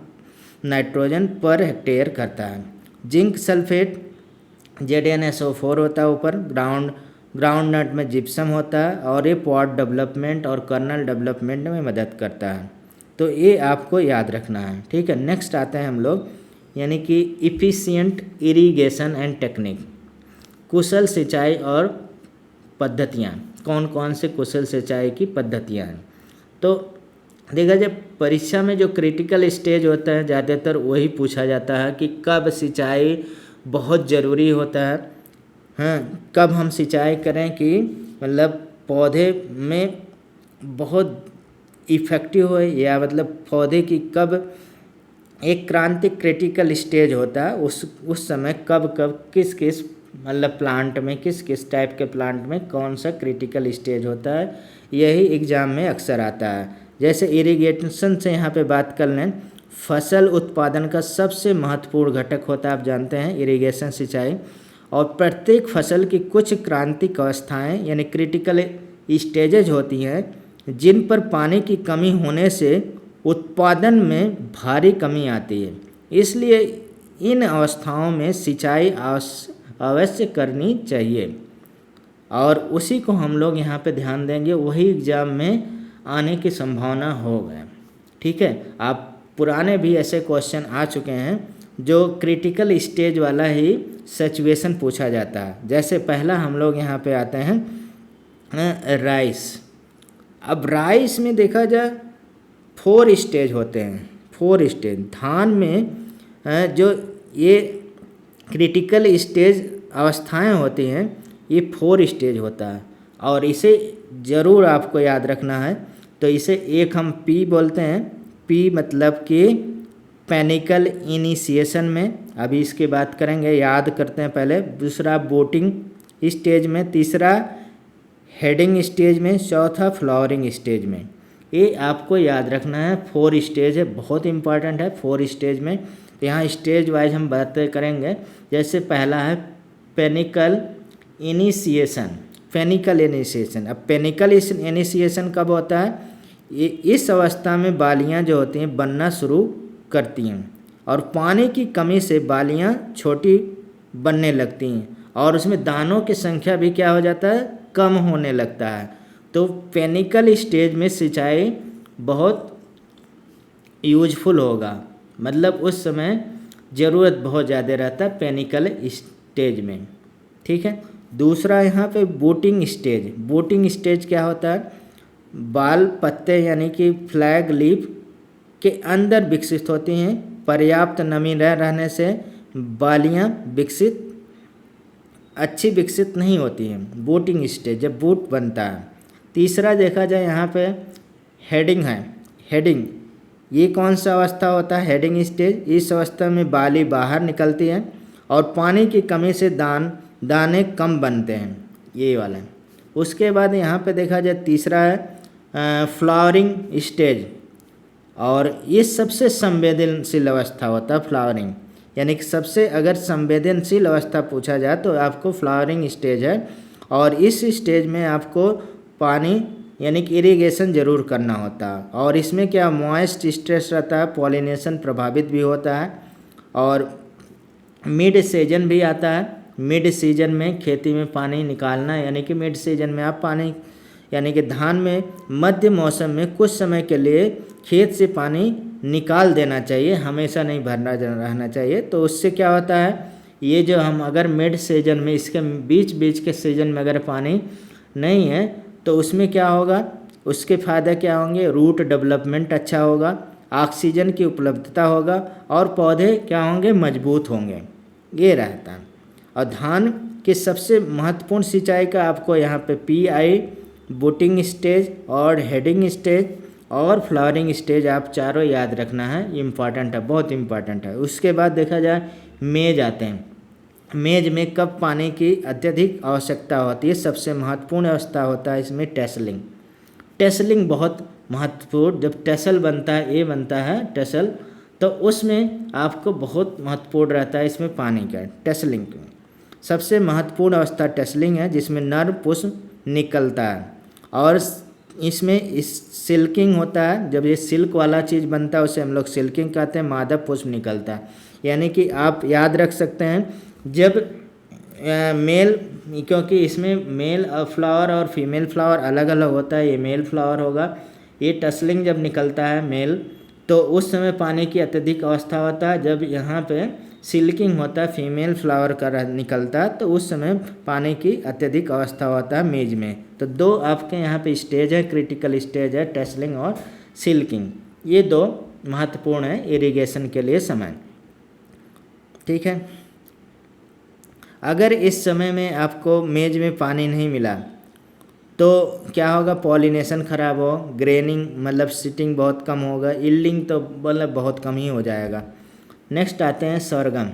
नाइट्रोजन पर हेक्टेयर करता है। जिंक सल्फेट ZnSO4 होता है ऊपर, ग्राउंड नट में जिप्सम होता है, और ये पॉट डेवलपमेंट और कर्नल डेवलपमेंट में मदद करता है। तो ये आपको याद रखना है। ठीक है, नेक्स्ट आते हैं हम लोग, यानी कि इफ़िशिएंट इरिगेशन एंड टेक्निक, कुशल सिंचाई और पद्धतियाँ। कौन कौन से कुशल सिंचाई की पद्धतियाँ हैं, तो देखा जाए परीक्षा में जो क्रिटिकल स्टेज होता है ज़्यादातर वही पूछा जाता है कि कब सिंचाई बहुत ज़रूरी होता है। हाँ, कब हम सिंचाई करें कि मतलब पौधे में बहुत इफ़ेक्टिव हो, या मतलब पौधे की कब एक क्रांतिक क्रिटिकल स्टेज होता है, उस समय कब किस किस मतलब प्लांट में, किस किस टाइप के प्लांट में कौन सा क्रिटिकल स्टेज होता है, यही एग्ज़ाम में अक्सर आता है। जैसे इरिगेशन से यहाँ पे बात कर लें, फसल उत्पादन का सबसे महत्वपूर्ण घटक होता है, आप जानते हैं, इरिगेशन सिंचाई। और प्रत्येक फसल की कुछ क्रांतिक अवस्थाएँ यानी क्रिटिकल स्टेजेज होती हैं जिन पर पानी की कमी होने से उत्पादन में भारी कमी आती है। इसलिए इन अवस्थाओं में सिंचाई अवश्य करनी चाहिए, और उसी को हम लोग यहाँ पे ध्यान देंगे, वही एग्ज़ाम में आने की संभावना हो गए। ठीक है, आप पुराने भी ऐसे क्वेश्चन आ चुके हैं जो क्रिटिकल स्टेज वाला ही सिचुएशन पूछा जाता है। जैसे पहला हम लोग यहाँ पे आते हैं राइस। अब राइस में देखा जाए 4 स्टेज होते हैं, 4 स्टेज। धान में जो ये क्रिटिकल स्टेज अवस्थाएं होती हैं, ये 4 स्टेज होता है, और इसे ज़रूर आपको याद रखना है। तो इसे एक हम P बोलते हैं, P मतलब कि पैनिकल इनिशिएशन में, अभी इसकी बात करेंगे, याद करते हैं पहले। दूसरा बोटिंग स्टेज में, तीसरा हेडिंग स्टेज में, चौथा फ्लावरिंग स्टेज में। ये आपको याद रखना है, 4 स्टेज है, बहुत इंपॉर्टेंट है 4 स्टेज में। यहाँ स्टेज वाइज हम बातें करेंगे। जैसे पहला है पैनिकल इनिशिएशन, पैनिकल इनिशिएशन। अब पैनिकल इनिशिएशन कब होता है, ये इस अवस्था में बालियाँ जो होती हैं बनना शुरू करती हैं, और पानी की कमी से बालियाँ छोटी बनने लगती हैं, और उसमें दानों की संख्या भी क्या हो जाता है, कम होने लगता है। तो पैनिकल स्टेज में सिंचाई बहुत यूजफुल होगा, मतलब उस समय ज़रूरत बहुत ज़्यादा रहता है पैनिकल स्टेज में। ठीक है, दूसरा यहाँ पे बोटिंग स्टेज। बोटिंग स्टेज क्या होता है, बाल पत्ते यानी कि फ्लैग लीफ के अंदर विकसित होती हैं, पर्याप्त नमी रहने से बालियाँ अच्छी विकसित नहीं होती हैं। बोटिंग स्टेज जब बूट बनता है। तीसरा देखा जाए यहाँ पे हेडिंग है। हेडिंग ये कौन सा अवस्था होता है, हेडिंग स्टेज। इस अवस्था में बाली बाहर निकलती है और पानी की कमी से दाने कम बनते हैं, ये वाला। उसके बाद यहाँ पे देखा जाए तीसरा है फ्लावरिंग स्टेज, और ये सबसे संवेदनशील अवस्था होता है फ्लावरिंग, यानी कि सबसे अगर संवेदनशील अवस्था पूछा जाए तो आपको फ्लावरिंग स्टेज है। और इस स्टेज में आपको पानी यानी कि इरिगेशन ज़रूर करना होता है, और इसमें क्या मॉइस्ट स्ट्रेस रहता है, पॉलिनेशन प्रभावित भी होता है। और मिड सीजन भी आता है, मिड सीजन में खेती में पानी निकालना, यानी कि मिड सीजन में आप पानी यानी कि धान में मध्य मौसम में कुछ समय के लिए खेत से पानी निकाल देना चाहिए, हमेशा नहीं भरना रहना चाहिए। तो उससे क्या होता है, ये जो हम अगर मिड सीजन में इसके बीच के सीजन में अगर पानी नहीं है तो उसमें क्या होगा, उसके फ़ायदे क्या होंगे? रूट डेवलपमेंट अच्छा होगा, ऑक्सीजन की उपलब्धता होगा और पौधे क्या होंगे? मजबूत होंगे, ये रहता है। और धान की सबसे महत्वपूर्ण सिंचाई का आपको यहाँ पे PI, बूटिंग स्टेज और हेडिंग स्टेज और फ्लावरिंग स्टेज आप चारों याद रखना है, इम्पॉर्टेंट है, बहुत इम्पॉर्टेंट है। उसके बाद देखा जाए मेज आते हैं। मेज में कब पानी की अत्यधिक आवश्यकता होती है? सबसे महत्वपूर्ण अवस्था होता है इसमें टेसलिंग। टेसलिंग बहुत महत्वपूर्ण, जब टेसल बनता है, ये बनता है टेसल, तो उसमें आपको बहुत महत्वपूर्ण रहता है इसमें पानी का टेसलिंग। सबसे महत्वपूर्ण अवस्था टेसलिंग है, जिसमें नर पुष्प निकलता है और इसमें इस सिल्किंग होता है। जब ये सिल्क वाला चीज़ बनता है उसे हम लोग सिल्किंग कहते हैं, मादा पुष्प निकलता है। यानी कि आप याद रख सकते हैं, जब मेल, क्योंकि इसमें मेल फ्लावर और फीमेल फ्लावर अलग अलग होता है, ये मेल फ्लावर होगा। ये टसलिंग जब निकलता है मेल, तो उस समय पानी की अत्यधिक अवस्था होता है। जब यहाँ पे सिल्किंग होता है, फीमेल फ्लावर का निकलता है, तो उस समय पानी की अत्यधिक अवस्था होता है मेज में। तो दो आपके यहाँ पे स्टेज है, क्रिटिकल स्टेज है, टसलिंग और सिल्किंग। ये दो महत्वपूर्ण है इरिगेशन के लिए समय, ठीक है। अगर इस समय में आपको मेज में पानी नहीं मिला तो क्या होगा? पॉलिनेशन खराब हो, ग्रेनिंग मतलब सिटिंग बहुत कम होगा, यील्डिंग तो मतलब बहुत कम ही हो जाएगा। नेक्स्ट आते हैं सरगम।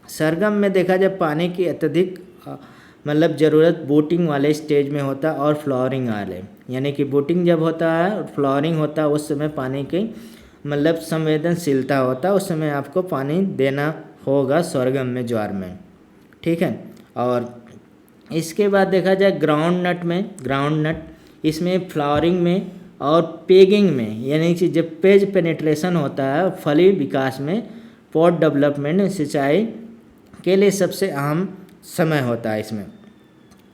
सरगम में देखा जाए पानी की अत्यधिक मतलब ज़रूरत बूटिंग वाले स्टेज में होता है और फ्लावरिंग वाले, यानी कि बूटिंग जब होता है और फ्लावरिंग होता है उस समय पानी की मतलब संवेदनशीलता होता है, उस समय आपको पानी देना होगा सरगम में, ज्वार में, ठीक है। और इसके बाद देखा जाए ग्राउंड नट में, ग्राउंड नट इसमें फ्लावरिंग में और पेगिंग में, यानी कि जब पेज पेनिट्रेशन होता है फली विकास में, पॉट डेवलपमेंट सिंचाई के लिए सबसे अहम समय होता है इसमें।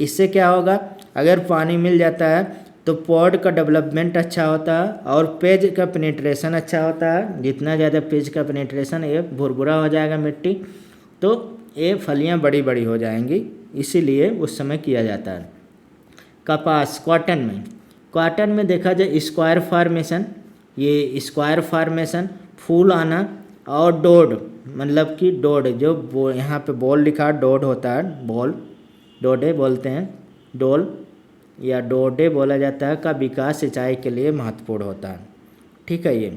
इससे क्या होगा? अगर पानी मिल जाता है तो पॉड का डेवलपमेंट अच्छा होता है और पेज का पेनिट्रेशन अच्छा होता है। जितना ज़्यादा पेज का पेनिट्रेशन, ये भुरभुरा हो जाएगा मिट्टी, तो ये फलियाँ बड़ी बड़ी हो जाएंगी, इसीलिए उस समय किया जाता है। कपास, कॉटन में, कॉटन में देखा जाए स्क्वायर फार्मेशन, ये स्क्वायर फार्मेशन, फूल आना और डोड, मतलब कि डोड जो यहाँ पे बॉल लिखा है, डोड होता है, बॉल डोडे बोलते हैं, डोल या डोडे बोला जाता है, का विकास सिंचाई के लिए महत्वपूर्ण होता है, ठीक है। ये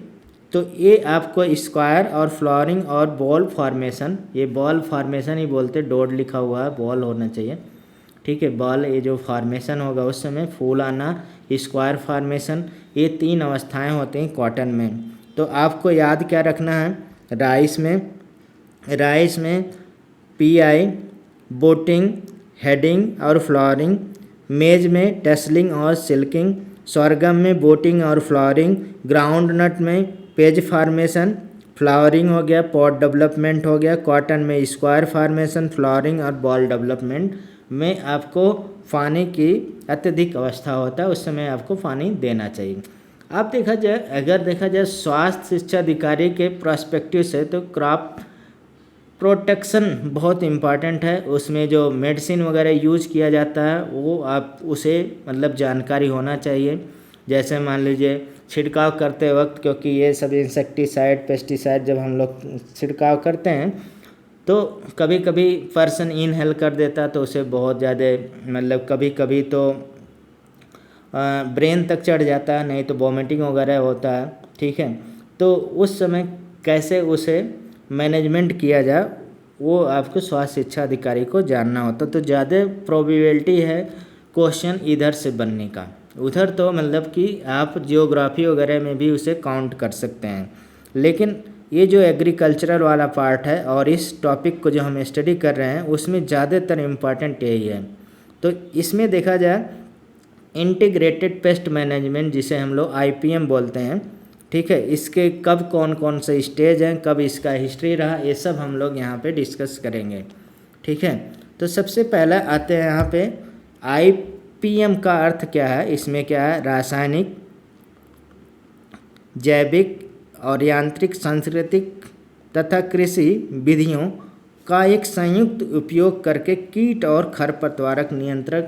तो ये आपको स्क्वायर और फ्लावरिंग और बॉल फॉर्मेशन, ये बॉल फॉर्मेशन ही बोलते, डोड लिखा हुआ है, बॉल होना चाहिए, ठीक है। बॉल, ये जो फॉर्मेशन होगा उस समय, फूल आना, स्क्वायर फॉर्मेशन, ये तीन अवस्थाएं होती हैं कॉटन में। तो आपको याद क्या रखना है? राइस में PI, बोटिंग, हेडिंग और फ्लावरिंग, मेज में टेसलिंग और सिल्किंग, सरगम में बोटिंग और फ्लावरिंग, ग्राउंड नट में पेज फार्मेशन, फ्लावरिंग हो गया, पॉट डेवलपमेंट हो गया, कॉटन में स्क्वायर फार्मेशन, फ्लावरिंग और बॉल डेवलपमेंट में आपको पानी की अत्यधिक अवस्था होता है, उस समय आपको पानी देना चाहिए। अब देखा जाए, अगर देखा जाए स्वास्थ्य शिक्षा अधिकारी के पर्सपेक्टिव से, तो क्रॉप प्रोटेक्शन बहुत इम्पॉर्टेंट है। उसमें जो मेडिसिन वगैरह यूज किया जाता है वो आप उसे मतलब जानकारी होना चाहिए। जैसे मान लीजिए छिड़काव करते वक्त, क्योंकि ये सब इंसेक्टिसाइड, पेस्टिसाइड जब हम लोग छिड़काव करते हैं तो कभी कभी पर्सन इनहेल कर देता है, तो उसे बहुत ज़्यादा मतलब कभी कभी तो ब्रेन तक चढ़ जाता है, नहीं तो वॉमिटिंग वगैरह होता है, ठीक है। तो उस समय कैसे उसे मैनेजमेंट किया जाए वो आपको स्वास्थ्य शिक्षा अधिकारी को जानना होता। तो ज़्यादा प्रोबेबिलिटी है क्वेश्चन इधर से बनने का, उधर तो मतलब कि आप जियोग्राफी वगैरह में भी उसे काउंट कर सकते हैं, लेकिन ये जो एग्रीकल्चरल वाला पार्ट है और इस टॉपिक को जो हम स्टडी कर रहे हैं उसमें ज़्यादातर इम्पॉर्टेंट यही है। तो इसमें देखा जाए इंटीग्रेटेड पेस्ट मैनेजमेंट, जिसे हम लोग IPM बोलते हैं, ठीक है, इसके कब कौन कौन से स्टेज हैं, कब इसका हिस्ट्री रहा, ये सब हम लोग यहाँ पे डिस्कस करेंगे, ठीक है। तो सबसे पहले आते हैं यहाँ पे IPM का अर्थ क्या है। इसमें क्या है? रासायनिक, जैविक और यांत्रिक, सांस्कृतिक तथा कृषि विधियों का एक संयुक्त उपयोग करके कीट और खरपतवारक नियंत्रण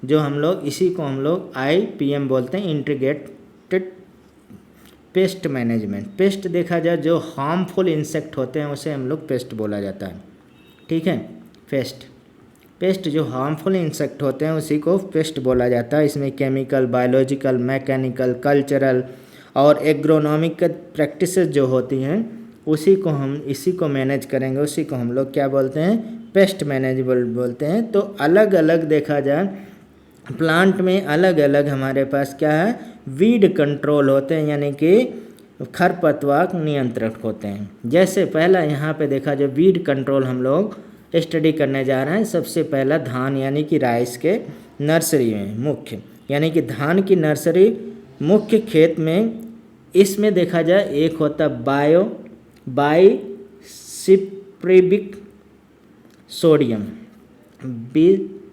जो हम लोग इसी को हम लोग IPM बोलते हैं, इंटीग्रेटेड पेस्ट मैनेजमेंट। पेस्ट देखा जाए जो हार्मफुल इंसेक्ट होते हैं उसे हम लोग पेस्ट बोला जाता है, ठीक है। पेस्ट जो हार्मफुल इंसेक्ट होते हैं उसी को पेस्ट बोला जाता है। इसमें केमिकल, बायोलॉजिकल, मैकेनिकल, कल्चरल और एग्रोनॉमिकल प्रैक्टिसेस जो होती हैं इसी को मैनेज करेंगे, उसी को हम लोग क्या बोलते हैं, पेस्ट मैनेजमेंट बोलते हैं। तो अलग अलग देखा जाए प्लांट में अलग अलग हमारे पास क्या है, वीड कंट्रोल होते हैं, यानी कि खरपतवार नियंत्रक होते हैं। जैसे पहला यहाँ पे देखा जाए वीड कंट्रोल हम लोग स्टडी करने जा रहे हैं। सबसे पहला धान यानी कि राइस के नर्सरी में मुख्य, यानी कि धान की नर्सरी मुख्य खेत में, इसमें देखा जाए एक होता बाइसिप्रिबिक सोडियम,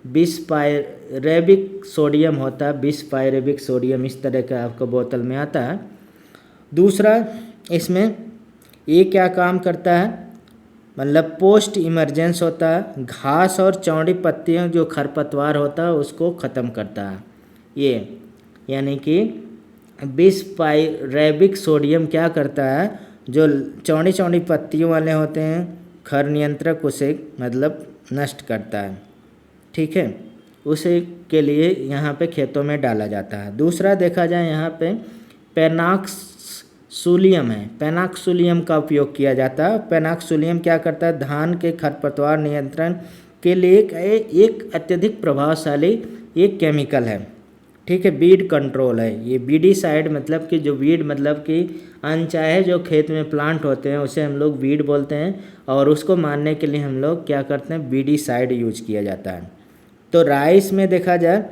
बिस्पायरेबिक सोडियम होता है, बिस्पायरेबिक सोडियम इस तरह का आपको बोतल में आता है। दूसरा इसमें ये क्या काम करता है, मतलब पोस्ट इमरजेंस होता है, घास और चौड़ी पत्तियों जो खरपतवार होता है उसको ख़त्म करता है ये, यानी कि बिस्पायरेबिक सोडियम क्या करता है, जो चौड़ी चौड़ी पत्तियों वाले होते हैं खर नियंत्रक उसे मतलब नष्ट करता है, ठीक है। उसे के लिए यहाँ पे खेतों में डाला जाता है। दूसरा देखा जाए यहाँ पे पेनाक्सुलियम है, पेनाक्सुलियम का उपयोग किया जाता है। पेनाक्सुलियम क्या करता है, धान के खरपतवार नियंत्रण के लिए एक अत्यधिक प्रभावशाली एक केमिकल है, ठीक है। वीड कंट्रोल है ये, वीडीसाइड मतलब कि जो वीड मतलब कि अनचाहे जो खेत में प्लांट होते हैं उसे हम लोग वीड बोलते हैं, और उसको मारने के लिए हम लोग क्या करते हैं, वीडीसाइड यूज किया जाता है। तो राइस में देखा जाए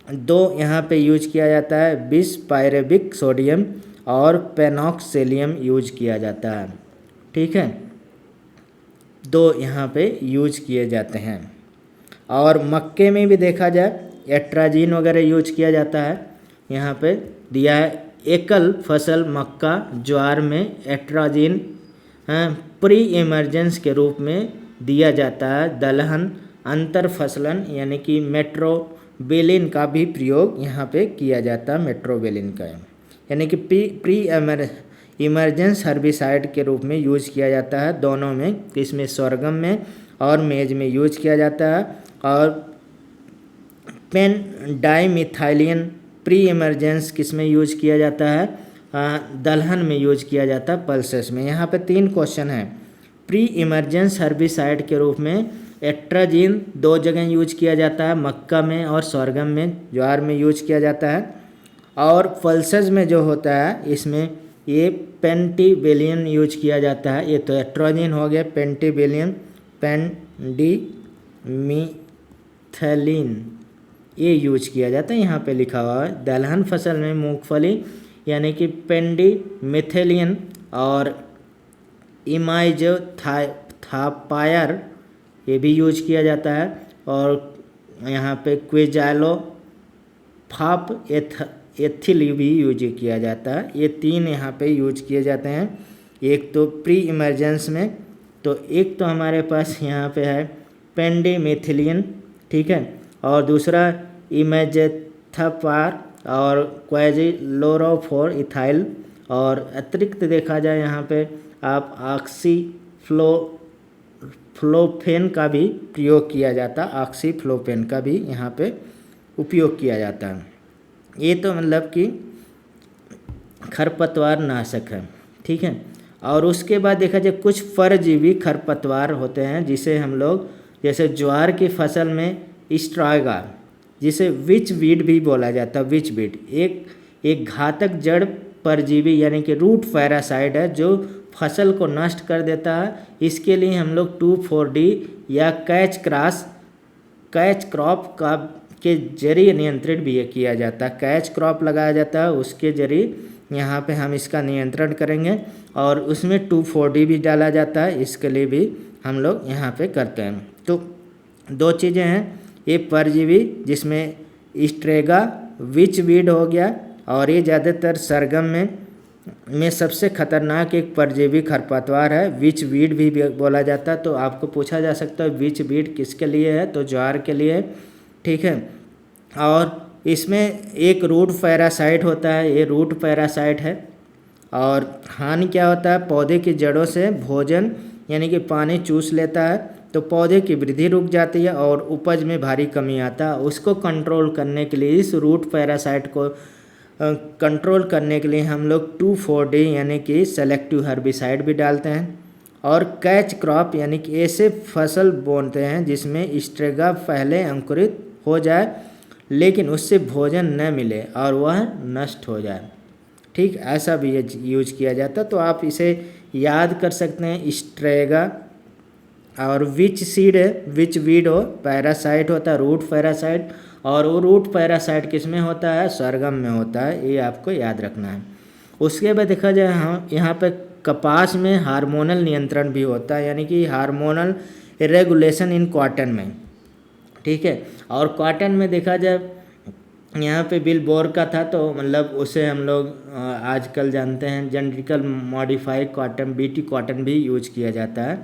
दो यहाँ पे यूज किया जाता है, बिस्पायरेबिक सोडियम और पेनॉक्सिलियम यूज किया जाता है, ठीक है। दो यहाँ पे यूज किए जाते हैं। और मक्के में भी देखा जाए एट्राजीन वगैरह यूज किया जाता है। यहाँ पे दिया है एकल फसल मक्का ज्वार में एट्राजीन प्री इमरजेंस के रूप में दिया जाता है। दलहन अंतर फसलन यानी कि मेट्रोबिलिन का भी प्रयोग यहाँ पे किया जाता है, मेट्रोबिलिन का यानी कि प्री इमरजेंस हर्बिसाइड के रूप में यूज किया जाता है दोनों में, इसमें sorghum में और मेज में यूज किया जाता है। और पेन डाइमिथाइलियन प्री इमरजेंस किस में यूज किया जाता है, दलहन में यूज किया जाता है, पल्सेस में। यहाँ पे 3 क्वेश्चन है। प्री इमरजेंस हर्बिसाइड के रूप में एट्राजीन 2 जगह यूज किया जाता है, मक्का में और sorghum में, ज्वार में यूज किया जाता है। और पल्सेस में जो होता है इसमें ये पेंटिबिलियन यूज किया जाता है। ये तो एट्राजीन हो गया, पेंटिबिलियन, पेंडिमिथैलिन ये यूज किया जाता है, यहाँ पे लिखा हुआ है। दलहन फसल में मूंगफली यानी कि पेंडिमिथैलियन और इमाइज़ोथापायर ये भी यूज किया जाता है। और यहाँ पे क्विजालोफाप एथिल भी यूज किया जाता है। ये 3 यहाँ पे यूज किए जाते हैं। एक तो प्री इमरजेंस में, तो एक तो हमारे पास यहाँ पे है पेंडिमिथैलियन, ठीक है, और दूसरा इमेजेथापार और क्विजालोफाप इथाइल। और अतिरिक्त देखा जाए यहाँ पे आप ऑक्सीफ्लोरोफेन का भी प्रयोग किया जाता है, ऑक्सीफ्लोरोफेन का भी यहाँ पे उपयोग किया जाता है। ये तो मतलब कि खरपतवार नाशक है, ठीक है। और उसके बाद देखा जाए कुछ परजीवी खरपतवार होते हैं जिसे हम लोग, जैसे ज्वार की फसल में स्ट्राइगा, जिसे विच वीड भी बोला जाता है, विच वीड एक घातक जड़ परजीवी यानी कि रूट पैरासाइट है जो फसल को नष्ट कर देता है। इसके लिए हम लोग 2,4-D या कैच क्रॉप का के जरिए नियंत्रित भी किया जाता है। कैच क्रॉप लगाया जाता है, उसके जरिए यहाँ पे हम इसका नियंत्रण करेंगे। और उसमें 2,4-D भी डाला जाता है, इसके लिए भी हम लोग यहाँ पे करते हैं। तो 2 चीज़ें हैं, ये परजीवी जिसमें स्ट्रेगा विच वीड हो गया, और ये ज़्यादातर सरगम में सबसे खतरनाक एक परजीवी खरपतवार है, विच वीड भी बोला जाता है। तो आपको पूछा जा सकता है विच वीड किसके लिए है, तो ज्वार के लिए, ठीक है। और इसमें एक रूट पैरासाइट होता है, ये रूट पैरासाइट है। और हानि क्या होता है, पौधे की जड़ों से भोजन यानी कि पानी चूस लेता है, तो पौधे की वृद्धि रुक जाती है और उपज में भारी कमी आता है। उसको कंट्रोल करने के लिए, इस रूट पैरासाइट को कंट्रोल करने के लिए हम लोग 2,4-D यानी कि सेलेक्टिव हर्बिसाइड भी डालते हैं। और कैच क्रॉप यानी कि ऐसे फसल बोते हैं जिसमें स्ट्रेगा पहले अंकुरित हो जाए लेकिन उससे भोजन न मिले और वह नष्ट हो जाए। ठीक, ऐसा भी यूज किया जाता है। तो आप इसे याद कर सकते हैं, स्ट्रेगा और विच सीड है, विच वीड हो, पैरासाइट होता है रूट पैरासाइट, और वो रूट पैरासाइट किस में होता है, सरगम में होता है, ये आपको याद रखना है। उसके बाद देखा जाए हाँ, यहाँ पे कपास में हार्मोनल नियंत्रण भी होता है, यानी कि हार्मोनल रेगुलेशन इन कॉटन में। ठीक है, और कॉटन में देखा जाए यहाँ पे बिल बोर का था, तो मतलब उसे हम लोग आजकल जानते हैं genetical modified cotton, BT cotton भी यूज किया जाता है।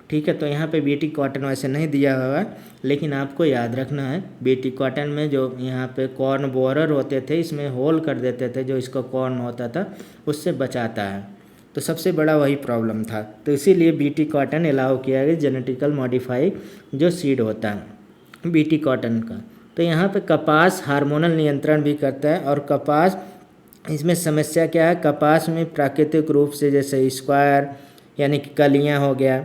ठीक है, तो यहाँ पे बीटी कॉटन वैसे नहीं दिया हुआ है, लेकिन आपको याद रखना है बीटी कॉटन में जो यहाँ पे कॉर्न बोरर होते थे, इसमें होल कर देते थे, जो इसका कॉर्न होता था उससे बचाता है। तो सबसे बड़ा वही प्रॉब्लम था, तो इसीलिए बीटी कॉटन अलाउ किया गया, जेनेटिकल मॉडिफाइड जो सीड होता है बीटी कॉटन का। तो यहाँ पे कपास हार्मोनल नियंत्रण भी करता है। और कपास, इसमें समस्या क्या है, कपास में प्राकृतिक रूप से जैसे स्क्वायर यानी कि कलियाँ हो गया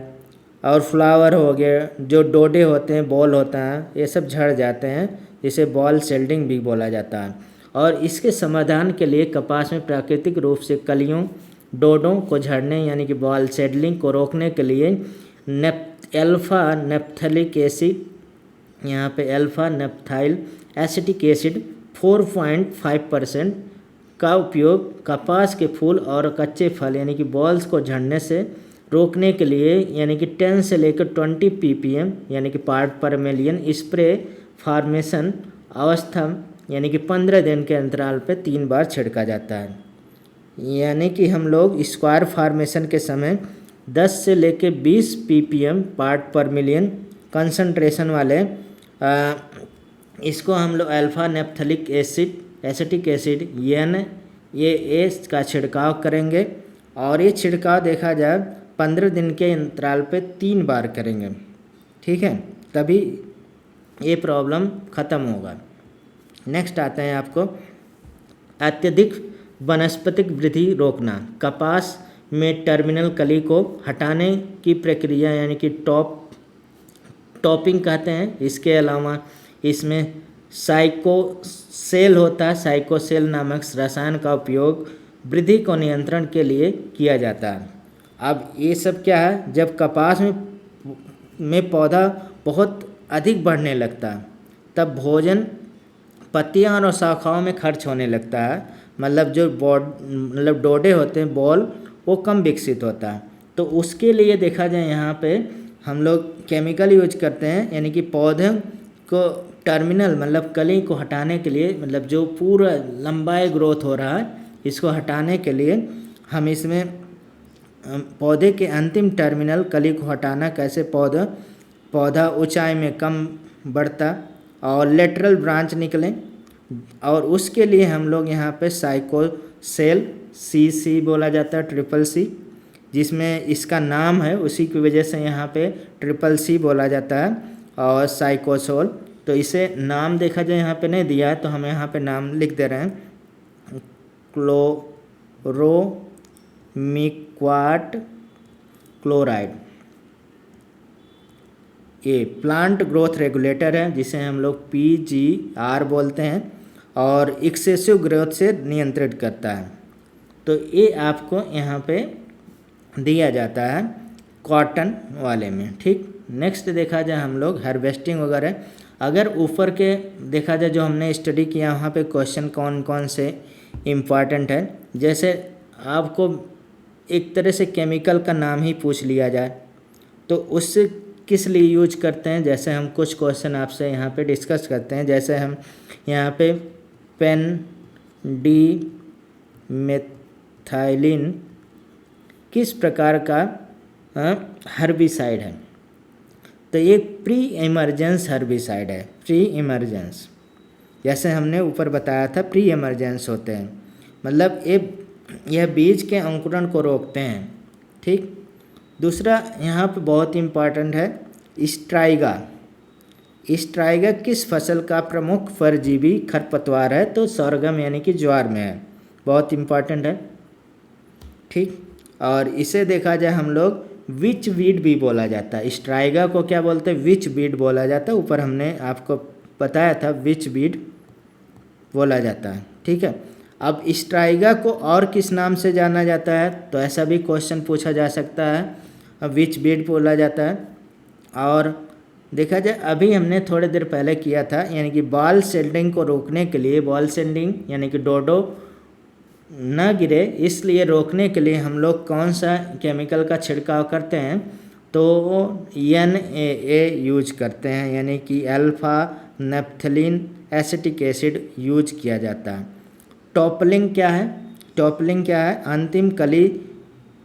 और फ्लावर हो गया, जो डोडे होते हैं, बॉल होता है, ये सब झड़ जाते हैं, जिसे बॉल शेल्डिंग भी बोला जाता है। और इसके समाधान के लिए कपास में प्राकृतिक रूप से कलियों, डोडों को झड़ने यानी कि बॉल शेल्डिंग को रोकने के लिए अल्फा नेप्थेलिक एसिड, यहाँ पे अल्फा नेप्थाइल एसिटिक एसिड 4.5% का उपयोग कपास के फूल और कच्चे फल यानी कि बॉल्स को झड़ने से रोकने के लिए, यानी कि 10 से लेकर 20 ppm यानी कि part per million spray formation अवस्था यानी कि 15 दिन के अंतराल पे 3 बार छिड़का जाता है। यानी कि हम लोग स्क्वायर फॉर्मेशन के समय 10 से लेकर 20 ppm part per million concentration वाले इसको हम लोग alpha naphthalic acid acetic acid NaA का छिड़काव करेंगे। और ये छिड़काव देखा जाए 15 दिन के अंतराल पे 3 बार करेंगे। ठीक है, तभी ये प्रॉब्लम ख़त्म होगा। नेक्स्ट आते हैं आपको अत्यधिक वनस्पतिक वृद्धि रोकना। कपास में टर्मिनल कली को हटाने की प्रक्रिया यानी कि टॉपिंग कहते हैं। इसके अलावा इसमें साइकोसेल होता है, साइकोसेल नामक रसायन का उपयोग वृद्धि को नियंत्रण के लिए किया जाता है। अब ये सब क्या है, जब कपास में पौधा बहुत अधिक बढ़ने लगता है तब भोजन पत्तियां और शाखाओं में खर्च होने लगता है, मतलब जो डोडे होते हैं, बॉल, वो कम विकसित होता है। तो उसके लिए देखा जाए यहाँ पे हम लोग केमिकल यूज करते हैं, यानी कि पौधे को टर्मिनल मतलब कली को हटाने के लिए, मतलब जो पूरा लंबाई ग्रोथ हो रहा है इसको हटाने के लिए हम इसमें पौधे के अंतिम टर्मिनल कली को हटाना, कैसे पौधा ऊंचाई में कम बढ़ता और लेटरल ब्रांच निकलें, और उसके लिए हम लोग यहाँ पे साइकोसेल CC बोला जाता है, CCC, जिसमें इसका नाम है, उसी की वजह से यहाँ पे CCC बोला जाता है। और साइकोसोल, तो इसे नाम देखा जाए यहाँ पे नहीं दिया है, तो हम यहाँ पे नाम लिख दे रहे हैं, क्लोरोमिक्वाट क्लोराइड। ये प्लांट ग्रोथ रेगुलेटर है, जिसे हम लोग PGR बोलते हैं, और एक्सेसिव ग्रोथ से नियंत्रित करता है। तो ये आपको यहाँ पे दिया जाता है कॉटन वाले में। ठीक, नेक्स्ट देखा जाए हम लोग हार्वेस्टिंग वगैरह। अगर ऊपर के देखा जाए जो हमने स्टडी किया, वहाँ पे क्वेश्चन कौन कौन से इम्पॉर्टेंट है, जैसे आपको एक तरह से केमिकल का नाम ही पूछ लिया जाए तो उससे किस लिए यूज करते हैं, जैसे हम कुछ क्वेश्चन आपसे यहाँ पे डिस्कस करते हैं। जैसे हम यहाँ पे पेनडिमेथाइलिन किस प्रकार का हर्बिसाइड है, तो ये प्री इमर्जेंस हर्बिसाइड है, प्री इमर्जेंस। जैसे हमने ऊपर बताया था प्री एमर्जेंस होते हैं, मतलब यह बीज के अंकुरण को रोकते हैं। ठीक। दूसरा यहाँ पे बहुत इम्पॉर्टेंट है स्ट्राइगा। स्ट्राइगा किस फसल का प्रमुख परजीवी खरपतवार है? तो sorghum यानी कि ज्वार में है। बहुत इम्पॉर्टेंट है। ठीक। और इसे देखा जाए हम लोग विच वीड भी बोला जाता है। स्ट्राइगा को क्या बोलते हैं? विच वीड बोला जाता है। ऊपर हमने आपको बताया था विच वीड बोला जाता है। ठीक है। अब स्ट्राइगा को और किस नाम से जाना जाता है? तो ऐसा भी क्वेश्चन पूछा जा सकता है। अब विच वीड बोला जाता है। और देखा जाए अभी हमने थोड़ी देर पहले किया था, यानी कि बॉल सेल्डिंग को रोकने के लिए, बॉल सेल्डिंग यानी कि डोडो न गिरे इसलिए रोकने के लिए हम लोग कौन सा केमिकल का छिड़काव करते हैं? तो NAA यूज करते हैं, यानी कि alpha naphthalene acetic acid use किया जाता है। टॉपलिंग क्या है? टॉपलिंग क्या है? अंतिम कली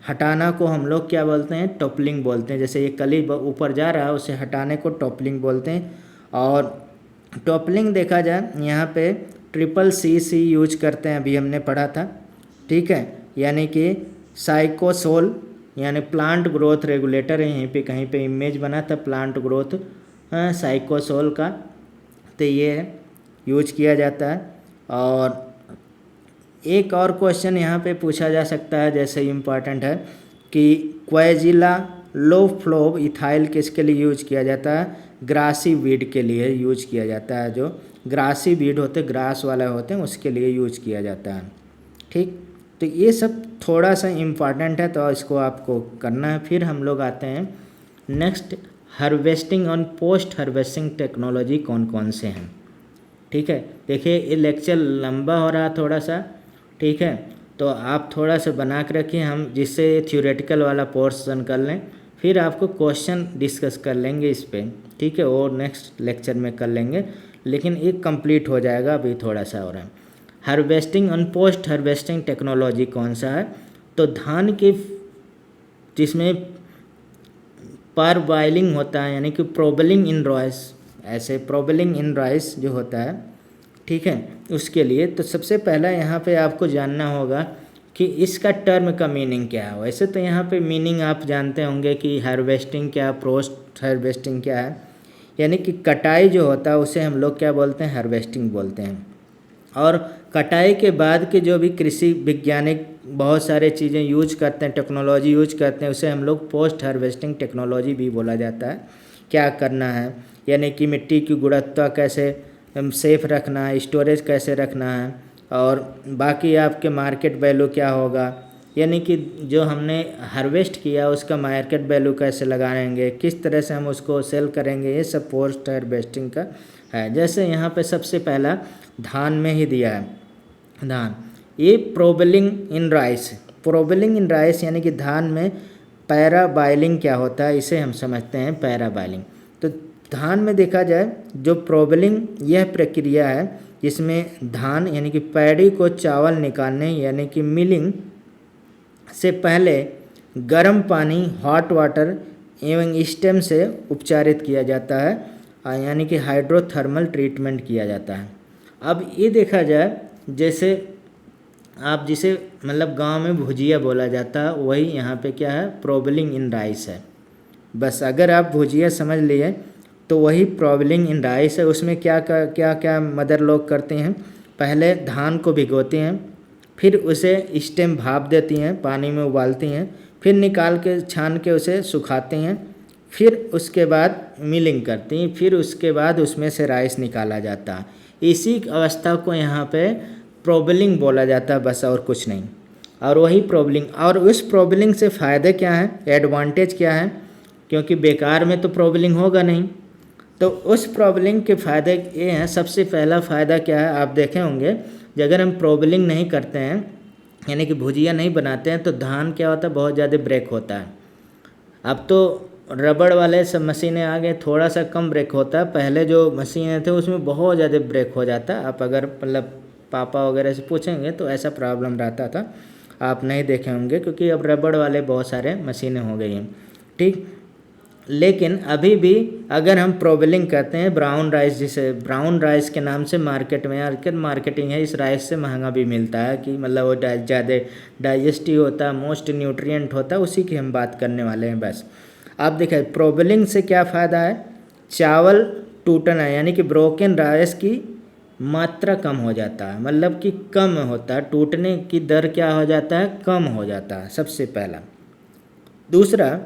हटाना को हम लोग क्या बोलते हैं? टॉपलिंग बोलते हैं। जैसे ये कली ऊपर जा रहा है उसे हटाने को टॉपलिंग बोलते हैं। और टॉपलिंग देखा जाए यहाँ पे CCC यूज करते हैं, अभी हमने पढ़ा था। ठीक है। यानी कि साइकोसोल यानी प्लांट ग्रोथ रेगुलेटर है, यहीं पे कहीं पे इमेज बना था प्लांट ग्रोथ साइकोसोल का, तो ये यूज किया जाता है। और एक और क्वेश्चन यहाँ पे पूछा जा सकता है, जैसे इम्पॉर्टेंट है कि क्वेजिला लो फ्लोव इथाइल किसके लिए यूज किया जाता है? ग्रासी वीड के लिए यूज किया जाता है। जो ग्रासी वीड होते हैं, ग्रास वाले होते हैं, उसके लिए यूज किया जाता है। ठीक। तो ये सब थोड़ा सा इम्पॉर्टेंट है, तो इसको आपको करना है। फिर हम लोग आते हैं नेक्स्ट, हार्वेस्टिंग और पोस्ट हार्वेस्टिंग टेक्नोलॉजी कौन कौन से हैं। ठीक है। देखिए ये लेक्चर लंबा हो रहा थोड़ा सा। ठीक है। तो आप थोड़ा सा बना के रखिए, हम जिससे थ्योरेटिकल वाला पोर्शन कर लें, फिर आपको क्वेश्चन डिस्कस कर लेंगे इस पे। ठीक है। और नेक्स्ट लेक्चर में कर लेंगे, लेकिन ये कंप्लीट हो जाएगा, अभी थोड़ा सा हो रहा है। हार्वेस्टिंग और पोस्ट हार्वेस्टिंग टेक्नोलॉजी कौन सा है? तो धान के जिसमें पर बॉइलिंग होता है, यानी कि प्रोबलिंग इन राइस, ऐसे प्रोबलिंग इन राइस जो होता है, ठीक है, उसके लिए तो सबसे पहला यहाँ पे आपको जानना होगा कि इसका टर्म का मीनिंग क्या है। वैसे तो यहाँ पे मीनिंग आप जानते होंगे कि हार्वेस्टिंग क्या, पोस्ट हार्वेस्टिंग क्या है। यानी कि कटाई जो होता है उसे हम लोग क्या बोलते हैं? हार्वेस्टिंग बोलते हैं। और कटाई के बाद के जो भी कृषि वैज्ञानिक बहुत सारे चीज़ें यूज करते हैं, टेक्नोलॉजी यूज करते हैं, उसे हम लोग पोस्ट हार्वेस्टिंग टेक्नोलॉजी भी बोला जाता है। क्या करना है, यानी कि मिट्टी की गुणवत्ता कैसे सेफ रखना है, स्टोरेज कैसे रखना है, और बाकी आपके मार्केट वैल्यू क्या होगा, यानी कि जो हमने हार्वेस्ट किया उसका मार्केट वैल्यू कैसे लगाएंगे, किस तरह से हम उसको सेल करेंगे, ये सब पोस्ट हार्वेस्टिंग का है। जैसे यहाँ पे सबसे पहला धान में ही दिया है, धान, ये प्रोबलिंग इन राइस। प्रोबलिंग इन राइस यानी कि धान में पैरा बॉइलिंग क्या होता है, इसे हम समझते हैं पैरा बॉइलिंग। तो धान में देखा जाए जो प्रोबलिंग यह प्रक्रिया है जिसमें धान यानी कि पैडी को चावल निकालने यानी कि मिलिंग से पहले गर्म पानी हॉट वाटर एवं स्टेम से उपचारित किया जाता है, यानी कि हाइड्रोथर्मल ट्रीटमेंट किया जाता है। अब ये देखा जाए जैसे आप जिसे मतलब गांव में भुजिया बोला जाता है, वही यहाँ पे क्या है, प्रोबलिंग इन राइस है। बस अगर आप भुजिया समझ लिए तो वही प्रोबलिंग इन राइस है। उसमें क्या क्या मदर लोग करते हैं, पहले धान को भिगोते हैं, फिर उसे स्टेम भाप देती हैं, पानी में उबालती हैं, फिर निकाल के छान के उसे सुखाते हैं, फिर उसके बाद मिलिंग करती हैं, फिर उसके बाद उसमें से राइस निकाला जाता है। इसी अवस्था को यहाँ पे प्रोबलिंग बोला जाता है, बस और कुछ नहीं। और वही प्रोबलिंग, और उस प्रोबलिंग से फ़ायदे क्या हैं, एडवांटेज क्या है, क्योंकि बेकार में तो प्रोबलिंग होगा नहीं। तो उस प्रोबलिंग के फ़ायदे ये हैं, सबसे पहला फ़ायदा क्या है, आप देखे होंगे कि अगर हम प्रोबलिंग नहीं करते हैं यानी कि भुजिया नहीं बनाते हैं तो धान क्या होता है, बहुत ज़्यादा ब्रेक होता है। अब तो रबड़ वाले सब मशीनें आ गए, थोड़ा सा कम ब्रेक होता है। पहले जो मशीनें थे उसमें बहुत ज़्यादा ब्रेक हो जाता। आप अगर मतलब पापा वगैरह से पूछेंगे तो ऐसा प्रॉब्लम रहता था, आप नहीं देखे होंगे, क्योंकि अब रबड़ वाले बहुत सारे मशीनें हो गई हैं। ठीक। लेकिन अभी भी अगर हम प्रोबलिंग करते हैं ब्राउन राइस, जिसे ब्राउन राइस के नाम से मार्केट में मार्केटिंग है, इस राइस से महंगा भी मिलता है कि मतलब वो ज़्यादा डाइजेस्टिव होता है, मोस्ट न्यूट्रिएंट होता है, उसी की हम बात करने वाले हैं बस। आप देखें प्रोबलिंग से क्या फ़ायदा है, चावल टूटना यानी कि ब्रोकन राइस की मात्रा कम हो जाता है, मतलब कि कम होता है, टूटने की दर क्या हो जाता है, कम हो जाता है, सबसे पहला। दूसरा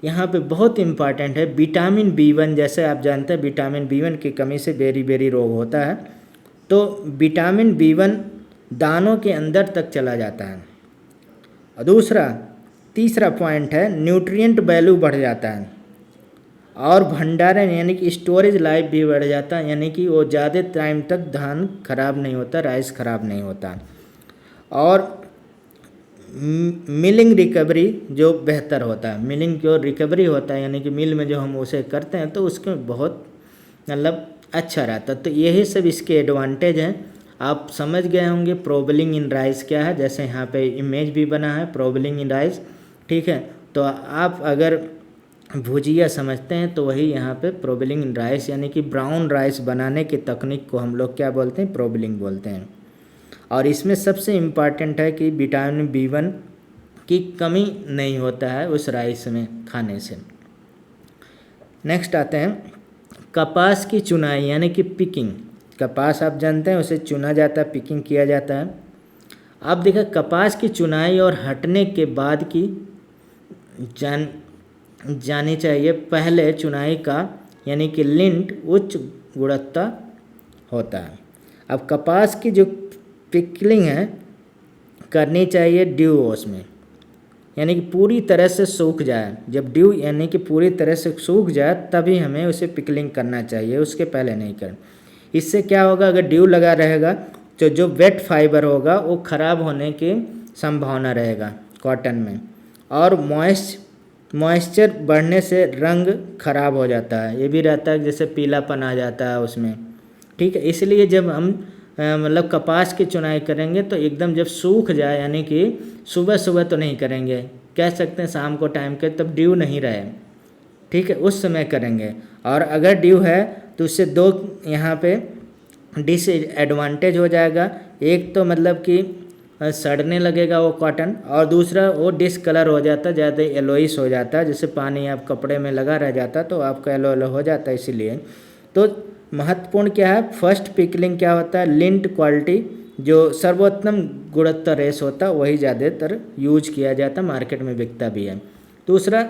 यहाँ पे बहुत इम्पॉर्टेंट है विटामिन B1, जैसे आप जानते हैं विटामिन B1 की कमी से बेरी रोग होता है, तो विटामिन B1 दानों के अंदर तक चला जाता है। और तीसरा पॉइंट है न्यूट्रिएंट वैल्यू बढ़ जाता है, और भंडारण यानी कि स्टोरेज लाइफ भी बढ़ जाता है, यानी कि वो ज़्यादा टाइम तक धान खराब नहीं होता, राइस खराब नहीं होता, और मिलिंग रिकवरी जो बेहतर होता है, मिलिंग जो रिकवरी होता है यानी कि मिल में जो हम उसे करते हैं तो उसके बहुत मतलब अच्छा रहता है। तो यही सब इसके एडवांटेज हैं। आप समझ गए होंगे प्रोबलिंग इन राइस क्या है, जैसे यहाँ पे इमेज भी बना है प्रोबलिंग इन राइस, ठीक है। तो आप अगर भुजिया समझते हैं तो वही यहाँ पे प्रोबलिंग इन राइस यानी कि ब्राउन राइस बनाने की तकनीक को हम लोग क्या बोलते हैं, प्रोबलिंग बोलते हैं। और इसमें सबसे इम्पॉर्टेंट है कि विटामिन B1 की कमी नहीं होता है उस राइस में खाने से। नेक्स्ट आते हैं कपास की चुनाई यानी कि पिकिंग। कपास आप जानते हैं उसे चुना जाता है, पिकिंग किया जाता है। अब देखा कपास की चुनाई और हटने के बाद की जानी चाहिए। पहले चुनाई का यानी कि लिंट उच्च गुणवत्ता होता है। अब कपास की जो पिकलिंग है करनी चाहिए ड्यू ओस में, यानी कि पूरी तरह से सूख जाए। जब ड्यू यानी कि पूरी तरह से सूख जाए तभी हमें उसे पिकलिंग करना चाहिए, उसके पहले नहीं करें। इससे क्या होगा, अगर ड्यू लगा रहेगा तो जो वेट फाइबर होगा वो ख़राब होने की संभावना रहेगा कॉटन में, और मॉइस्चर बढ़ने से रंग खराब हो जाता है, ये भी रहता है जैसे पीलापन आ जाता है उसमें, ठीक है। इसलिए जब हम मतलब कपास की चुनाई करेंगे तो एकदम जब सूख जाए, यानी कि सुबह सुबह तो नहीं करेंगे, कह सकते हैं शाम को टाइम के, तब ड्यू नहीं रहे, ठीक है, उस समय करेंगे। और अगर ड्यू है तो उससे दो यहाँ पे डिसएडवांटेज हो जाएगा। एक तो मतलब कि सड़ने लगेगा वो कॉटन, और दूसरा वो डिसकलर हो जाता है, ज़्यादा येलोइश हो जाता है, जैसे पानी आप कपड़े में लगा रह जाता तो आपका येलो हो जाता है। इसीलिए तो महत्वपूर्ण क्या है, फर्स्ट पिकलिंग क्या होता है, लिंट क्वालिटी जो सर्वोत्तम गुणवत्ता रेस होता है वही ज़्यादातर यूज किया जाता, मार्केट में बिकता भी है। दूसरा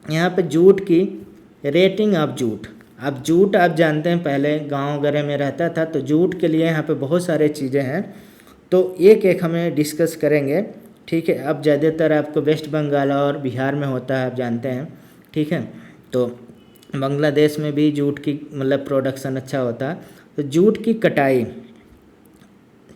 यहाँ पे जूट की रेटिंग ऑफ जूट। अब जूट आप जानते हैं पहले गांव वगैरह में रहता था, तो जूट के लिए यहाँ पे बहुत सारे चीज़ें हैं, तो एक एक हमें डिस्कस करेंगे, ठीक है। अब ज़्यादातर आपको वेस्ट बंगाल और बिहार में होता है, आप जानते हैं, ठीक है। तो बांग्लादेश में भी जूट की मतलब प्रोडक्शन अच्छा होता है। तो जूट की कटाई,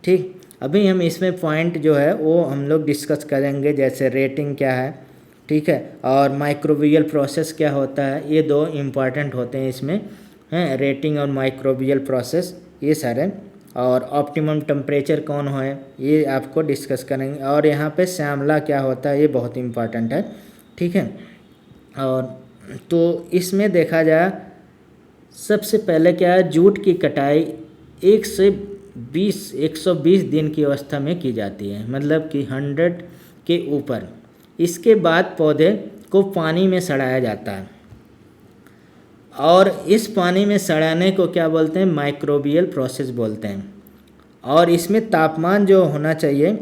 ठीक, अभी हम इसमें पॉइंट जो है वो हम लोग डिस्कस करेंगे, जैसे रेटिंग क्या है, ठीक है, और माइक्रोबियल प्रोसेस क्या होता है, ये दो इम्पॉर्टेंट होते हैं इसमें, हैं, रेटिंग और माइक्रोबियल प्रोसेस ये सारे, और ऑप्टिमम टेम्परेचर कौन है ये आपको डिस्कस करेंगे। और यहाँ पे श्यामला क्या होता है ये बहुत इम्पॉर्टेंट है, ठीक है। और तो इसमें देखा जाए सबसे पहले क्या है, जूट की कटाई 120 दिन की अवस्था में की जाती है, मतलब कि 100 के ऊपर। इसके बाद पौधे को पानी में सड़ाया जाता है, और इस पानी में सड़ाने को क्या बोलते हैं, माइक्रोबियल प्रोसेस बोलते हैं। और इसमें तापमान जो होना चाहिए,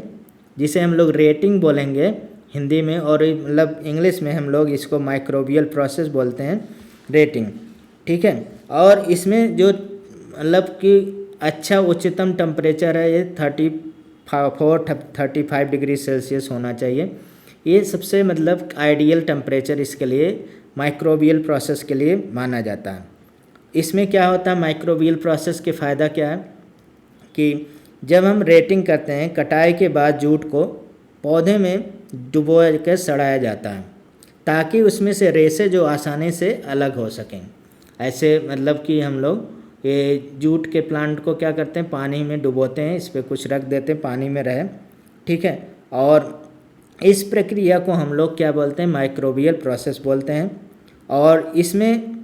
जिसे हम लोग रेटिंग बोलेंगे हिंदी में, और मतलब इंग्लिश में हम लोग इसको माइक्रोबियल प्रोसेस बोलते हैं, रेटिंग, ठीक है। और इसमें जो मतलब कि अच्छा उच्चतम टेम्परेचर है ये 34-35 डिग्री सेल्सियस होना चाहिए। ये सबसे मतलब आइडियल टेम्परेचर इसके लिए माइक्रोबियल प्रोसेस के लिए माना जाता है। इसमें क्या होता है, माइक्रोबियल प्रोसेस के फ़ायदा क्या है कि जब हम रेटिंग करते हैं, कटाई के बाद जूट को पौधे में डुबो कर सड़ाया जाता है, ताकि उसमें से रेशे जो आसानी से अलग हो सकें। ऐसे मतलब कि हम लोग ये जूट के प्लांट को क्या करते हैं, पानी में डुबोते हैं, इस पर कुछ रख देते हैं, पानी में रहे, ठीक है। और इस प्रक्रिया को हम लोग क्या बोलते हैं, माइक्रोबियल प्रोसेस बोलते हैं। और इसमें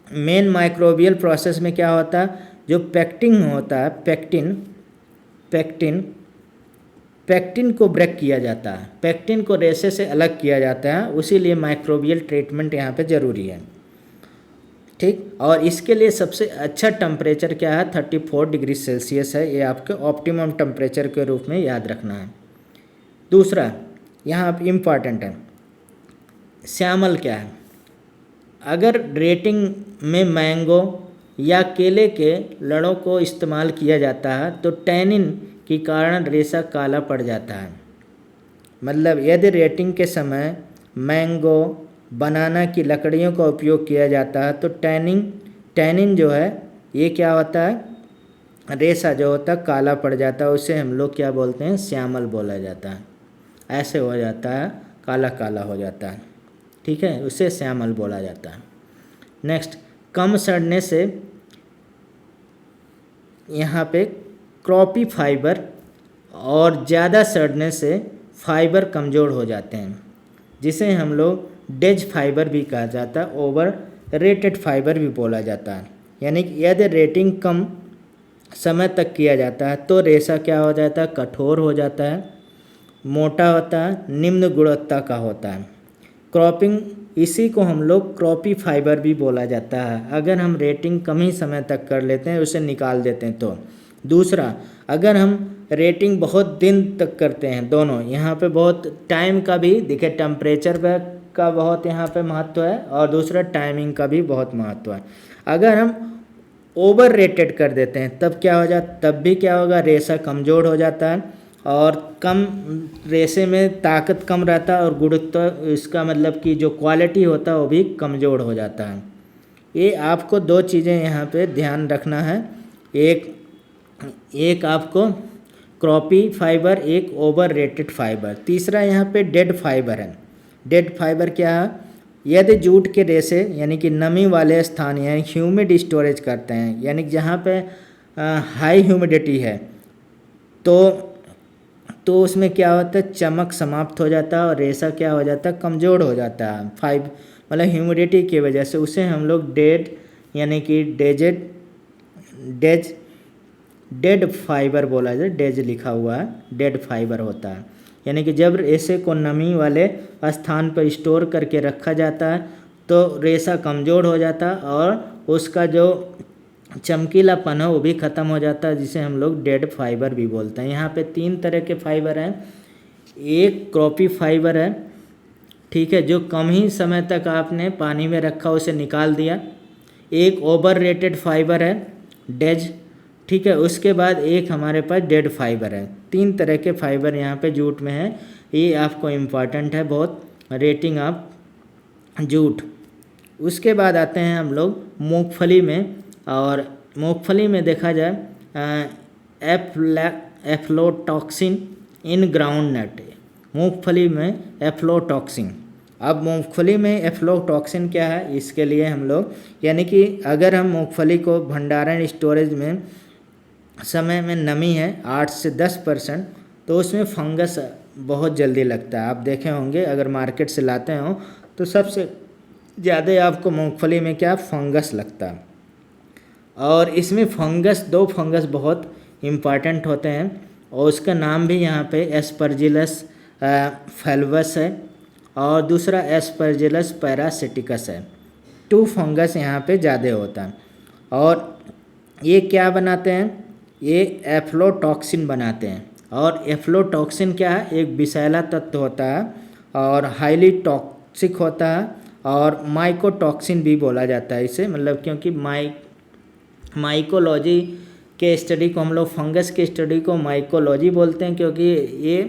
मेन माइक्रोबियल प्रोसेस में क्या होता है, जो पेक्टिन होता है, पेक्टिन को ब्रेक किया जाता है, पेक्टिन को रेशे से अलग किया जाता है, उसीलिए माइक्रोबियल ट्रीटमेंट यहाँ पे ज़रूरी है। ठीक, और इसके लिए सबसे अच्छा टेम्परेचर क्या है, 34 डिग्री सेल्सियस है, ये आपके ऑप्टिमम टेम्परेचर के रूप में याद रखना है। दूसरा यहाँ पे इम्पॉर्टेंट है, श्यामल क्या है। अगर रेटिंग में मैंगो या केले के लड़ों को इस्तेमाल किया जाता है तो टैनिन के कारण रेशा काला पड़ जाता है। मतलब यदि रेटिंग के समय मैंगो बनाना की लकड़ियों का उपयोग किया जाता है तो टैनिन जो है ये क्या होता है, रेशा जो होता है काला पड़ जाता है, उसे हम लोग क्या बोलते हैं, श्यामल बोला जाता है। ऐसे हो जाता है, काला काला हो जाता है, ठीक है, उसे श्यामल बोला जाता है। नेक्स्ट, कम सड़ने से यहाँ पे क्रॉपी फाइबर और ज़्यादा सड़ने से फाइबर कमज़ोर हो जाते हैं, जिसे हम लोग डेज फाइबर भी कहा जाता है, ओवर रेटेड फाइबर भी बोला जाता है। यानी कि यदि रेटिंग कम समय तक किया जाता है तो रेशा क्या हो जाता है, कठोर हो जाता है, मोटा होता है, निम्न गुणवत्ता का होता है। क्रॉपिंग, इसी को हम लोग क्रॉपी फाइबर भी बोला जाता है। अगर हम रेटिंग कम ही समय तक कर लेते हैं, उसे निकाल देते हैं तो। दूसरा, अगर हम रेटिंग बहुत दिन तक करते हैं, दोनों यहाँ पे बहुत टाइम का भी देखिए, टेम्परेचर का बहुत यहाँ पे महत्व है और दूसरा टाइमिंग का भी बहुत महत्व है। अगर हम ओवर रेटेड कर देते हैं तब क्या हो जाता, तब भी क्या होगा, रेशा कमज़ोर हो जाता है और कम रेशे में ताकत कम रहता है और गुणवत्ता, इसका मतलब कि जो क्वालिटी होता है वो भी कमज़ोर हो जाता है। ये आपको दो चीज़ें यहाँ पे ध्यान रखना है, एक आपको क्रॉपी फाइबर, एक ओवर रेटेड फाइबर। तीसरा यहाँ पे डेड फाइबर है। डेड फाइबर क्या है, यदि जूट के रेशे यानी कि नमी वाले स्थान यानी ह्यूमिड स्टोरेज करते हैं, यानी कि जहाँ पे हाई ह्यूमिडिटी है तो उसमें क्या होता है, चमक समाप्त हो जाता है और रेशा क्या हो जाता है, कमज़ोर हो जाता है, मतलब ह्यूमिडिटी की वजह से। उसे हम लोग डेड यानी कि डेड फाइबर बोला जाए, डेज लिखा हुआ है, डेड फाइबर होता है। यानी कि जब रेशे को नमी वाले स्थान पर स्टोर करके रखा जाता है तो रेशा कमज़ोर हो जाता है और उसका जो चमकीलापन है वो भी ख़त्म हो जाता है, जिसे हम लोग डेड फाइबर भी बोलते हैं। यहाँ पे 3 तरह के फाइबर हैं। एक क्रॉपी फाइबर है, ठीक है, जो कम ही समय तक आपने पानी में रखा उसे निकाल दिया। एक ओवर रेटेड फाइबर है, डेज, ठीक है। उसके बाद एक हमारे पास डेड फाइबर है। 3 तरह के फाइबर यहाँ पे जूट में है, ये आपको इम्पॉर्टेंट है बहुत, रेटिंग ऑफ जूट। उसके बाद आते हैं हम लोग मूंगफली में, और मूंगफली में देखा जाए एफ्लोटॉक्सिन इन ग्राउंड नट, मूंगफली में एफ्लोटॉक्सिन। अब मूंगफली में एफ्लोटॉक्सिन क्या है, इसके लिए हम लोग यानी कि अगर हम मूंगफली को भंडारण स्टोरेज में समय में नमी है 8 से 10%, तो उसमें फंगस बहुत जल्दी लगता है। आप देखे होंगे अगर मार्केट से लाते हो तो सबसे ज़्यादा आपको मूंगफली में क्या फंगस लगता है। और इसमें दो फंगस बहुत इम्पॉर्टेंट होते हैं और उसका नाम भी यहाँ पे एस्परजिलस फैल्वस है और दूसरा एस्परजिलस पैरासिटिकस है। 2 फंगस यहाँ पे ज़्यादा होता है और ये क्या बनाते हैं, ये एफ्लोटॉक्सिन बनाते हैं। और एफ्लोटॉक्सिन क्या है, एक विषैला तत्व होता है और हाईली टॉक्सिक होता है और माइकोटॉक्सिन भी बोला जाता है इसे, मतलब क्योंकि माइकोलॉजी के स्टडी को हम लोग, फंगस के स्टडी को माइकोलॉजी बोलते हैं, क्योंकि ये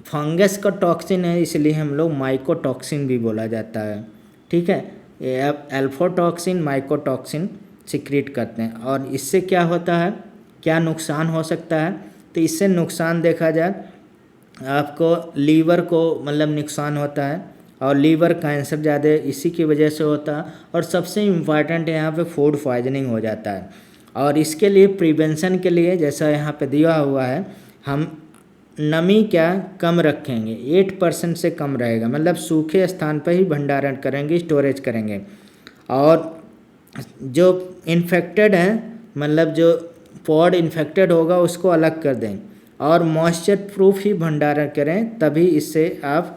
फंगस का टॉक्सिन है, इसलिए हम लोग माइकोटॉक्सिन भी बोला जाता है, ठीक है। ये एल्फोटॉक्सिन, माइकोटॉक्सिन सिक्रीट करते हैं। और इससे क्या होता है, क्या नुकसान हो सकता है, तो इससे नुकसान देखा जाए आपको लीवर को मतलब नुकसान होता है और लीवर कैंसर ज़्यादा इसी की वजह से होता है। और सबसे इम्पॉर्टेंट यहाँ पे फूड पॉइजनिंग हो जाता है। और इसके लिए प्रिवेंशन के लिए जैसा यहाँ पे दिया हुआ है, हम नमी क्या कम रखेंगे, 8% से कम रहेगा, मतलब सूखे स्थान पर ही भंडारण करेंगे, स्टोरेज करेंगे। और जो इन्फेक्टेड है, मतलब जो पॉड इन्फेक्टेड होगा उसको अलग कर दें, और मॉइस्चर प्रूफ ही भंडारण करें, तभी इससे आप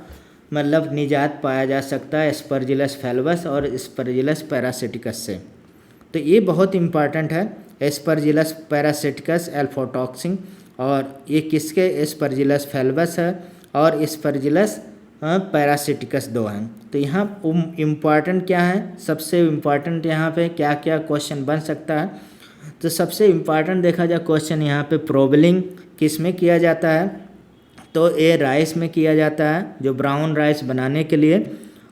मतलब निजात पाया जा सकता है एस्परजिलस फैलवस और एस्परजिलस पैरासिटिकस से। तो ये बहुत इम्पॉर्टेंट है, एस्परजिलस पैरासिटिकस एल्फोटॉक्सिन, और ये किसके, एस्परजिलस फैलवस है और एस्परजिलस पैरासिटिकस 2 हैं। तो यहाँ इम्पॉर्टेंट क्या है, सबसे इम्पॉर्टेंट यहाँ पे क्या क्या क्वेश्चन बन सकता है। तो सबसे इम्पॉर्टेंट देखा जाए क्वेश्चन यहाँ पे प्रोबलिंग किस में किया जाता है, तो ये राइस में किया जाता है, जो ब्राउन राइस बनाने के लिए।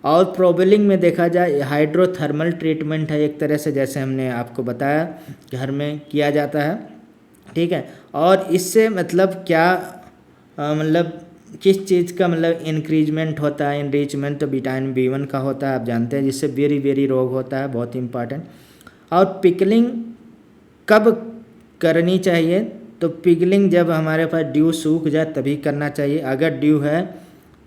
और प्रोबलिंग में देखा जाए हाइड्रोथर्मल ट्रीटमेंट है एक तरह से, जैसे हमने आपको बताया घर में किया जाता है, ठीक है। और इससे मतलब क्या मतलब किस चीज़ का मतलब इंक्रीजमेंट होता है, इनरिचमेंट तो विटामिन B1 का होता है, आप जानते हैं, जिससे बेरी रोग होता है, बहुत इंपॉर्टेंट। और पिकलिंग कब करनी चाहिए, तो पिकलिंग जब हमारे पास ड्यू सूख जाए तभी करना चाहिए, अगर ड्यू है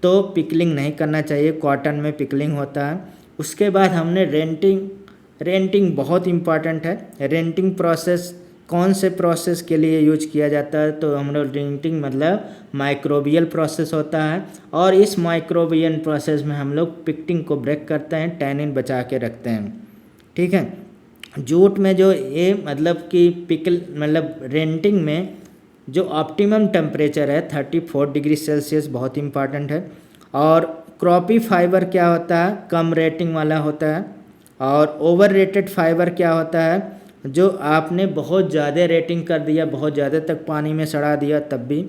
तो पिकलिंग नहीं करना चाहिए, कॉटन में पिकलिंग होता है। उसके बाद हमने रेंटिंग बहुत इम्पॉर्टेंट है। रेंटिंग प्रोसेस कौन से प्रोसेस के लिए यूज किया जाता है, तो हम लोग रेंटिंग मतलब माइक्रोबियल प्रोसेस होता है, और इस माइक्रोबियल प्रोसेस में हम लोग पिक्टिंग को ब्रेक करते हैं, टैनिन बचा के रखते हैं, ठीक है। जूट में जो ये मतलब कि पिकल मतलब रेंटिंग में जो ऑप्टिमम टेम्परेचर है 34 डिग्री सेल्सियस, बहुत इंपॉर्टेंट है। और क्रॉपी फाइबर क्या होता है, कम रेटिंग वाला होता है। और ओवर रेटेड फाइबर क्या होता है, जो आपने बहुत ज़्यादा रेटिंग कर दिया, बहुत ज़्यादा तक पानी में सड़ा दिया तब भी।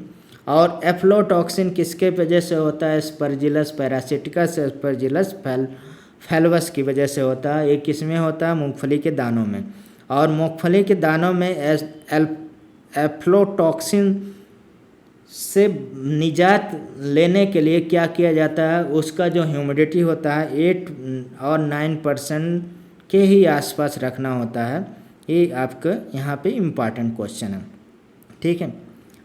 और एफ्लोटॉक्सिन किसके वजह से होता है, एस्परजिलस पैरासिटिकस एस्परजिलस फैलवस की वजह से होता है। ये किस में होता है, मूंगफली के दानों में। और मूंगफली के दानों में एफ्लोटॉक्सिन से निजात लेने के लिए क्या किया जाता है, उसका जो ह्यूमिडिटी होता है 8 और 9% के ही आसपास रखना होता है। ये आपका यहाँ पे इम्पॉर्टेंट क्वेश्चन है, ठीक है।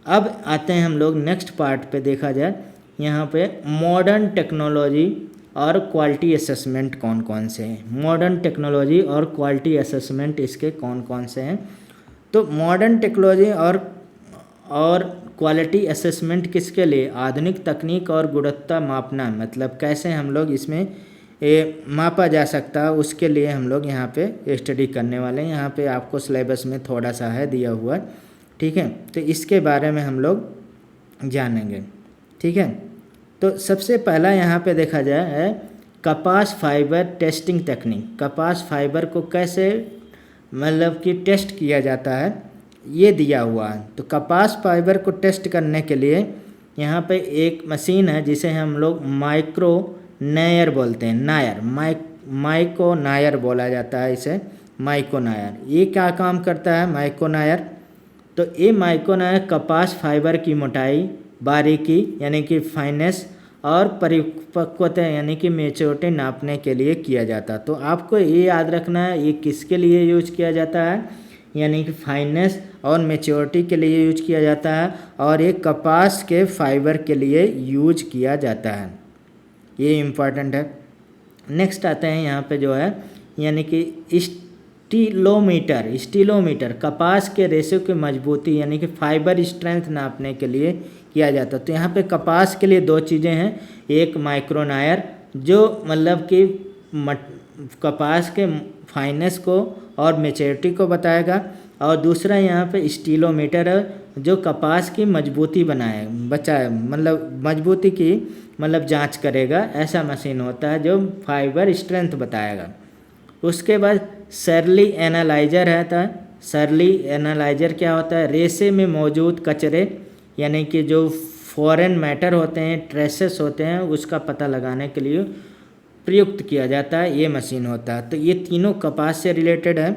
अब आते हैं हम लोग नेक्स्ट पार्ट पे, देखा जाए यहाँ पे मॉडर्न टेक्नोलॉजी और क्वालिटी असेसमेंट कौन कौन से हैं। मॉडर्न टेक्नोलॉजी और क्वालिटी असेसमेंट इसके कौन कौन से हैं। तो मॉडर्न टेक्नोलॉजी और क्वालिटी असेसमेंट किसके लिए, आधुनिक तकनीक और गुणवत्ता मापना, मतलब कैसे हम लोग इसमें मापा जा सकता है, उसके लिए हम लोग यहाँ पे स्टडी करने वाले हैं। यहाँ पे आपको सिलेबस में थोड़ा सा है दिया हुआ, ठीक है। तो इसके बारे में हम लोग जानेंगे, ठीक है। तो सबसे पहला यहाँ पे देखा जाए है कपास फाइबर टेस्टिंग टेक्निक। कपास फाइबर को कैसे मतलब कि टेस्ट किया जाता है, ये दिया हुआ है। तो कपास फाइबर को टेस्ट करने के लिए यहाँ पे एक मशीन है जिसे हम लोग माइक्रो नायर बोलते हैं, नायर माइको नायर बोला जाता है इसे, माइको नायर। ये क्या काम करता है माइको नायर, तो ये माइको नायर कपास फाइबर की मोटाई, बारीकी यानी कि फाइनेस और परिपक्वता यानी कि मैच्योरिटी नापने के लिए किया जाता है। तो आपको ये याद रखना है ये किसके लिए यूज किया जाता है, यानी कि फाइनेस और मैच्योरिटी के लिए यूज किया जाता है, और ये कपास के फाइबर के लिए यूज किया जाता है। ये इम्पॉर्टेंट है। नेक्स्ट आते हैं यहाँ पे जो है यानी कि स्टीलोमीटर कपास के रेशे की मजबूती यानी कि फाइबर स्ट्रेंथ नापने के लिए किया जाता है। तो यहाँ पे कपास के लिए 2 चीज़ें हैं, एक माइक्रोनायर जो मतलब कि कपास के फाइनेस को और मैच्योरिटी को बताएगा, और दूसरा यहाँ पे स्टीलोमीटर है जो कपास की मजबूती मतलब मजबूती की मतलब जांच करेगा। ऐसा मशीन होता है जो फाइबर स्ट्रेंथ बताएगा। उसके बाद सरली एनालाइजर है। सरली एनालाइजर क्या होता है, रेशे में मौजूद कचरे यानी कि जो फॉरेन मैटर होते हैं, ट्रेसेस होते हैं, उसका पता लगाने के लिए प्रयुक्त किया जाता है, ये मशीन होता है। तो ये तीनों कपास से रिलेटेड है।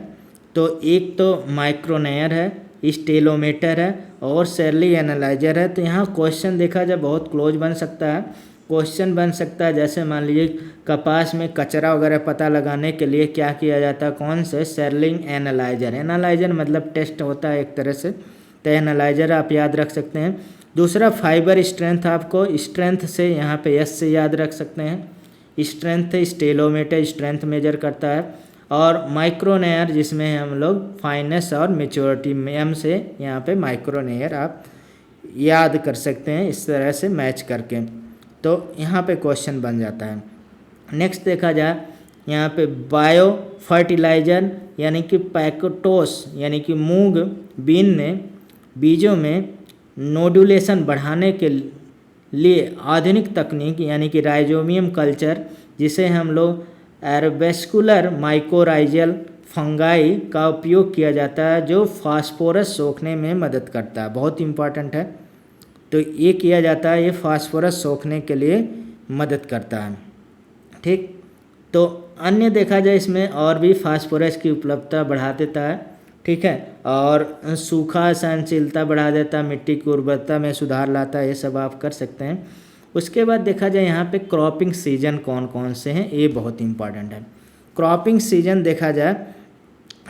तो एक तो माइक्रोनायर है, स्टीलोमीटर है और सरली एनालाइजर है। तो यहाँ क्वेश्चन देखा जाए बहुत क्लोज बन सकता है। क्वेश्चन बन सकता है जैसे मान लीजिए कपास में कचरा वगैरह पता लगाने के लिए क्या किया जाता है, कौन से, सरली एनालाइजर। एनालाइजर मतलब टेस्ट होता है एक तरह से, तो एनालाइजर आप याद रख सकते हैं। दूसरा फाइबर स्ट्रेंथ, आपको स्ट्रेंथ से यहाँ पे एस से याद रख सकते हैं। स्ट्रेंथ स्टेलोमीटर स्ट्रेंथ मेजर करता है। और माइक्रोनेयर जिसमें हम लोग फाइनेस और मेच्योरिटी एम से यहाँ पे माइक्रोनेयर आप याद कर सकते हैं इस तरह से मैच करके, तो यहाँ पे क्वेश्चन बन जाता है। नेक्स्ट देखा जाए यहाँ पे बायो फर्टिलाइजर यानी कि पैकोटोस यानी कि मूंग बीन ने बीजों में नोडुलेशन बढ़ाने के लिए आधुनिक तकनीक यानी कि राइजोबियम कल्चर, जिसे हम लोग एरोवेस्कुलर माइकोराइजल फंगाई का उपयोग किया जाता है, जो फास्फोरस सोखने में मदद करता है। बहुत इंपॉर्टेंट है, तो ये किया जाता है, ये फास्फोरस सोखने के लिए मदद करता है। ठीक, तो अन्य देखा जाए इसमें और भी फास्फोरस की उपलब्धता बढ़ा देता है। ठीक है, और सूखा सहनशीलता बढ़ा देता है, मिट्टी की उर्वरता में सुधार लाता है, ये सब आप कर सकते हैं। उसके बाद देखा जाए यहाँ पे क्रॉपिंग सीजन कौन कौन से हैं, ये बहुत इंपॉर्टेंट है। क्रॉपिंग सीजन देखा जाए,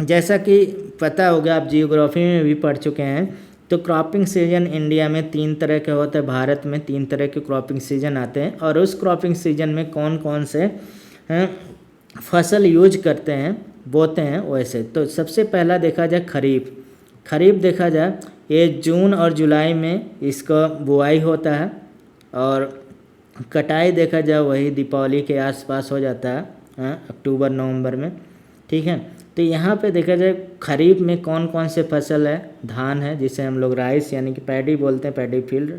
जैसा कि पता होगा, आप जियोग्राफी में भी पढ़ चुके हैं, तो क्रॉपिंग सीजन इंडिया में 3 तरह के होते हैं, भारत में 3 तरह के क्रॉपिंग सीजन आते हैं। और उस क्रॉपिंग सीजन में कौन कौन से फसल यूज करते हैं, बोते हैं वैसे, तो सबसे पहला देखा जाए खरीफ। खरीफ देखा जाए ये जून और जुलाई में इसका बुआई होता है, और कटाई देखा जाए वही दीपावली के आसपास हो जाता है, अक्टूबर नवंबर में। ठीक है, तो यहाँ पे देखा जाए खरीफ में कौन कौन से फसल है, धान है जिसे हम लोग राइस यानी कि पैडी बोलते हैं, पैडी फील्ड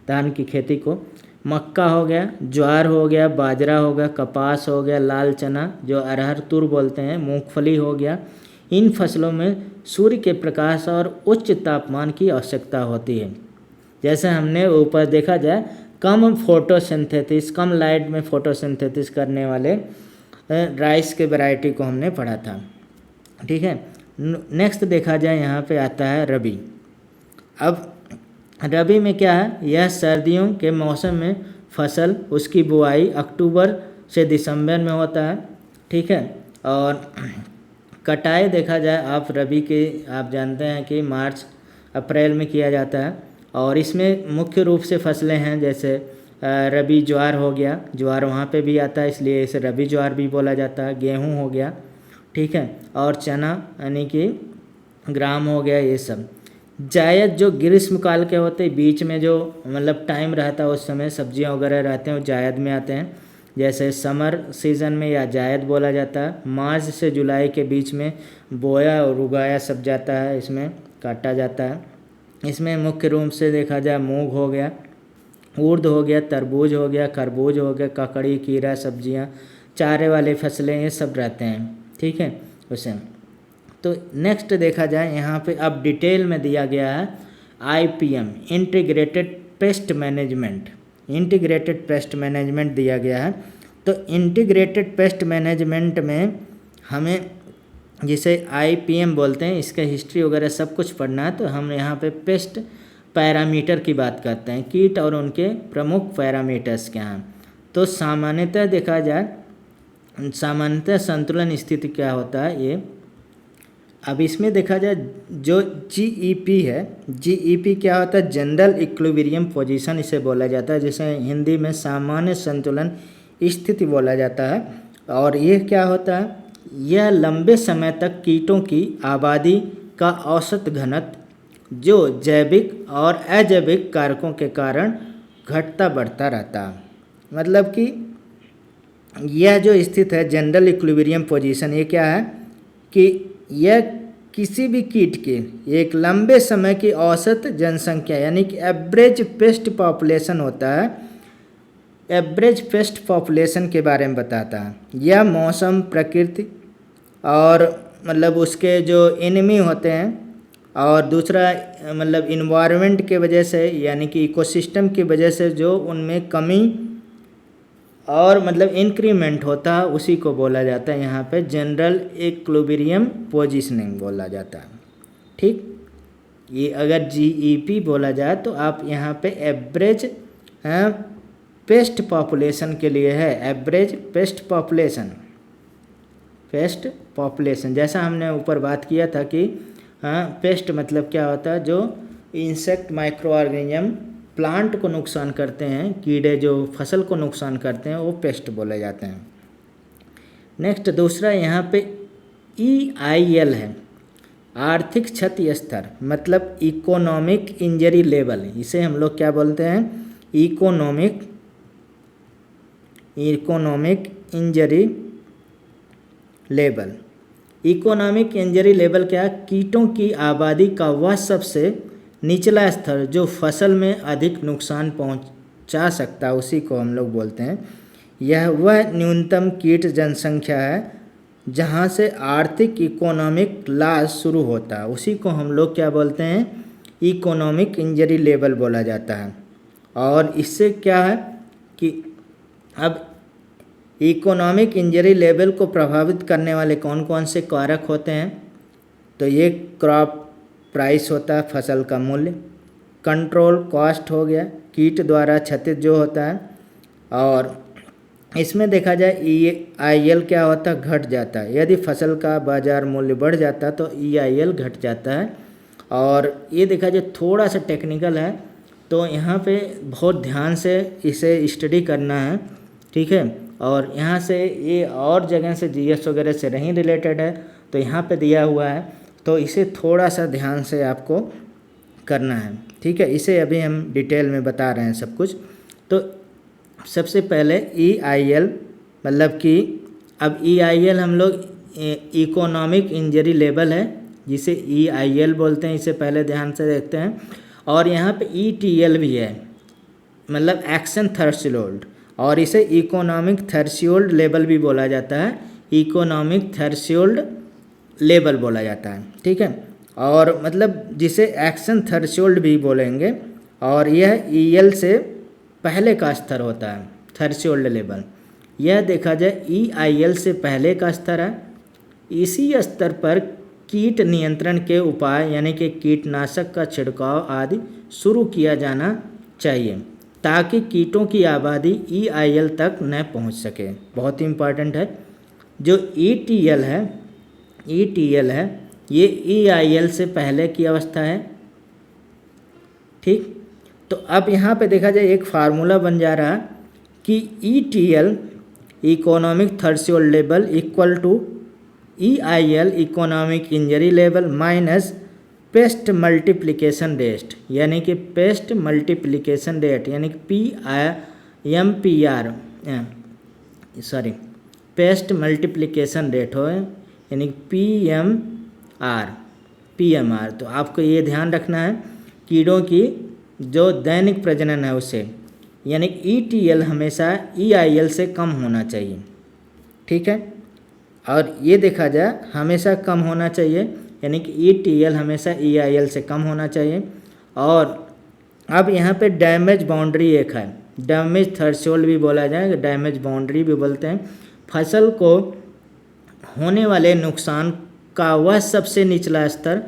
धान की खेती को, मक्का हो गया, ज्वार हो गया, बाजरा हो गया, कपास हो गया, लाल चना जो अरहर तुर बोलते हैं, मूंगफली हो गया। इन फसलों में सूर्य के प्रकाश और उच्च तापमान की आवश्यकता होती है। जैसे हमने ऊपर देखा जाए कम फोटोसिंथेसिस, कम लाइट में फोटोसिंथेसिस करने वाले राइस के वैरायटी को हमने पढ़ा था। ठीक है, नेक्स्ट देखा जाए यहाँ पे आता है रबी। अब रबी में क्या है, यह सर्दियों के मौसम में फसल, उसकी बुआई अक्टूबर से दिसंबर में होता है। ठीक है, और कटाई देखा जाए आप रबी के, आप जानते हैं कि मार्च अप्रैल में किया जाता है। और इसमें मुख्य रूप से फसलें हैं, जैसे रबी ज्वार हो गया, ज्वार वहाँ पे भी आता है इसलिए इसे रबी ज्वार भी बोला जाता है। गेहूँ हो गया, ठीक है, और चना यानी कि ग्राम हो गया, ये सब। जायद जो ग्रीष्मकाल के होते हैं, बीच में जो मतलब टाइम रहता है उस समय सब्जियां वगैरह रहते हैं, वो जायद में आते हैं। जैसे समर सीज़न में या जायद बोला जाता है। मार्च से जुलाई के बीच में बोया और उगाया सब जाता है, इसमें काटा जाता है। इसमें मुख्य रूप से देखा जाए मूंग हो गया, उर्द हो गया, तरबूज हो गया, खरबूज हो गया, ककड़ी, खीरा, सब्जियां, चारे वाले फसलें, ये सब रहते हैं। ठीक है, उसे तो नेक्स्ट देखा जाए यहाँ पे अब डिटेल में दिया गया है IPM integrated pest management, integrated pest management दिया गया है। तो इंटीग्रेटेड पेस्ट मैनेजमेंट में हमें जिसे IPM बोलते हैं, इसका हिस्ट्री वगैरह सब कुछ पढ़ना है। तो हम यहाँ पे पेस्ट पैरामीटर की बात करते हैं, कीट और उनके प्रमुख पैरामीटर्स क्या हैं। तो सामान्यतः देखा जाए, सामान्यतः संतुलन स्थिति क्या होता है ये। अब इसमें देखा जाए जो GEP है, GEP क्या होता है, जनरल इक्विलिब्रियम पोजीशन इसे बोला जाता है, जिसे हिंदी में सामान्य संतुलन स्थिति बोला जाता है। और ये क्या होता है, यह लंबे समय तक कीटों की आबादी का औसत घनत्व जो जैविक और अजैविक कारकों के कारण घटता बढ़ता रहता है। मतलब कि यह जो स्थित है जनरल इक्विलिब्रियम पोजीशन, ये क्या है कि यह किसी भी कीट के एक लंबे समय की औसत जनसंख्या यानी कि एवरेज पेस्ट पॉपुलेशन होता है, एवरेज पेस्ट पॉपुलेशन के बारे में बताता है। यह मौसम, प्रकृति और मतलब उसके जो एनिमी होते हैं, और दूसरा मतलब इन्वायरमेंट के वजह से यानी कि इकोसिस्टम की वजह से जो उनमें कमी और मतलब इंक्रीमेंट होता है, उसी को बोला जाता है यहाँ पे जनरल इक्विलिब्रियम पोजीशनिंग बोला जाता है। ठीक, ये अगर GEP बोला जाए तो आप यहाँ पे एवरेज पेस्ट पॉपुलेशन के लिए है, average paste population, paste population. जैसा हमने ऊपर बात किया था कि पेस्ट मतलब क्या होता है, जो इंसेक्ट, माइक्रो ऑर्गेनिज्म प्लांट को नुकसान करते हैं, कीड़े जो फसल को नुकसान करते हैं, वो पेस्ट बोले जाते हैं। नेक्स्ट दूसरा यहाँ पे EIL है, आर्थिक क्षति स्तर, मतलब इकोनॉमिक इंजरी लेवल। इसे हम लोग क्या बोलते हैं? Economic injury level. Economic injury level क्या है? कीटों की आबादी का वह सबसे निचला स्तर जो फसल में अधिक नुकसान पहुंचा सकता है, उसी को हम लोग बोलते हैं। यह वह न्यूनतम कीट जनसंख्या है जहां से आर्थिक इकोनॉमिक लॉस शुरू होता है, उसी को हम लोग क्या बोलते हैं? इकोनॉमिक इंजरी लेवल बोला जाता है। और इससे क्या है कि अब इकोनॉमिक इंजरी लेवल को प्रभावित करने वाले कौन कौन से कारक होते हैं? तो ये क्रॉप प्राइस होता है, फसल का मूल्य, कंट्रोल कॉस्ट हो गया, कीट द्वारा क्षति जो होता है, और इसमें देखा जाए EIL क्या होता है? घट जाता है। यदि फसल का बाजार मूल्य बढ़ जाता है तो EIL घट जाता है। और ये देखा जाए थोड़ा सा टेक्निकल है, तो यहाँ पे बहुत ध्यान से इसे स्टडी करना है, ठीक है। और यहाँ से ये और जगह से GS वगैरह से नहीं रिलेटेड है, तो यहाँ पे दिया हुआ है, तो इसे थोड़ा सा ध्यान से आपको करना है, ठीक है। इसे अभी हम डिटेल में बता रहे हैं सब कुछ। तो सबसे पहले EIL, मतलब कि अब EIL हम लोग इकोनॉमिक इंजरी लेवल है जिसे EIL बोलते हैं, इसे पहले ध्यान से देखते हैं। और यहाँ पे ETL भी है, मतलब एक्शन थ्रेशोल्ड, और इसे इकोनॉमिक थ्रेशोल्ड लेवल भी बोला जाता है, इकोनॉमिक थ्रेशोल्ड लेवल बोला जाता है, ठीक है। और मतलब जिसे एक्शन थ्रेशोल्ड भी बोलेंगे, और यह EL से पहले का स्तर होता है, थ्रेशोल्ड लेवल। यह देखा जाए EIL से पहले का स्तर है। इसी स्तर पर कीट नियंत्रण के उपाय यानी कि कीटनाशक का छिड़काव आदि शुरू किया जाना चाहिए ताकि कीटों की आबादी EIL तक न पहुंच सके। बहुत ही इम्पॉर्टेंट है। जो ETL है ये EIL से पहले की अवस्था है, ठीक। तो अब यहाँ पे देखा जाए एक फार्मूला बन जा रहा है कि ETL economic threshold level equal to EIL economic injury level minus pest multiplication rate, यानी कि पेस्ट मल्टीप्लिकेशन रेट यानी कि पेस्ट मल्टीप्लिकेशन रेट हो, यानी PMR। तो आपको ये ध्यान रखना है कीड़ों की जो दैनिक प्रजनन है उसे, यानी ETL हमेशा EIL से कम होना चाहिए, ठीक है। और ये देखा जाए हमेशा कम होना चाहिए, यानी कि ETL हमेशा EIL से कम होना चाहिए। और अब यहाँ पे डैमेज बाउंड्री एक है, डैमेज थ्रेशोल्ड भी बोला जाएगा, डैमेज बाउंड्री भी बोलते हैं। फसल को होने वाले नुकसान का वह सबसे निचला स्तर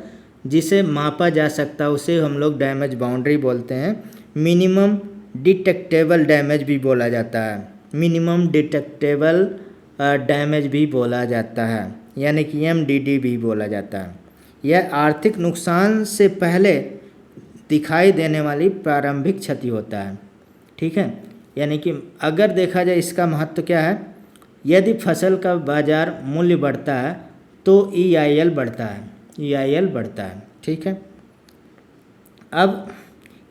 जिसे मापा जा सकता है उसे हम लोग डैमेज बाउंड्री बोलते हैं। मिनिमम डिटेक्टेबल डैमेज भी बोला जाता है, मिनिमम डिटेक्टेबल डैमेज भी बोला जाता है, यानी कि MDD भी बोला जाता है। यह आर्थिक नुकसान से पहले दिखाई देने वाली प्रारंभिक क्षति होता है, ठीक है। यानी कि अगर देखा जाए इसका महत्व क्या है, यदि फसल का बाजार मूल्य बढ़ता है तो EIL बढ़ता है, EIL बढ़ता है, ठीक है। अब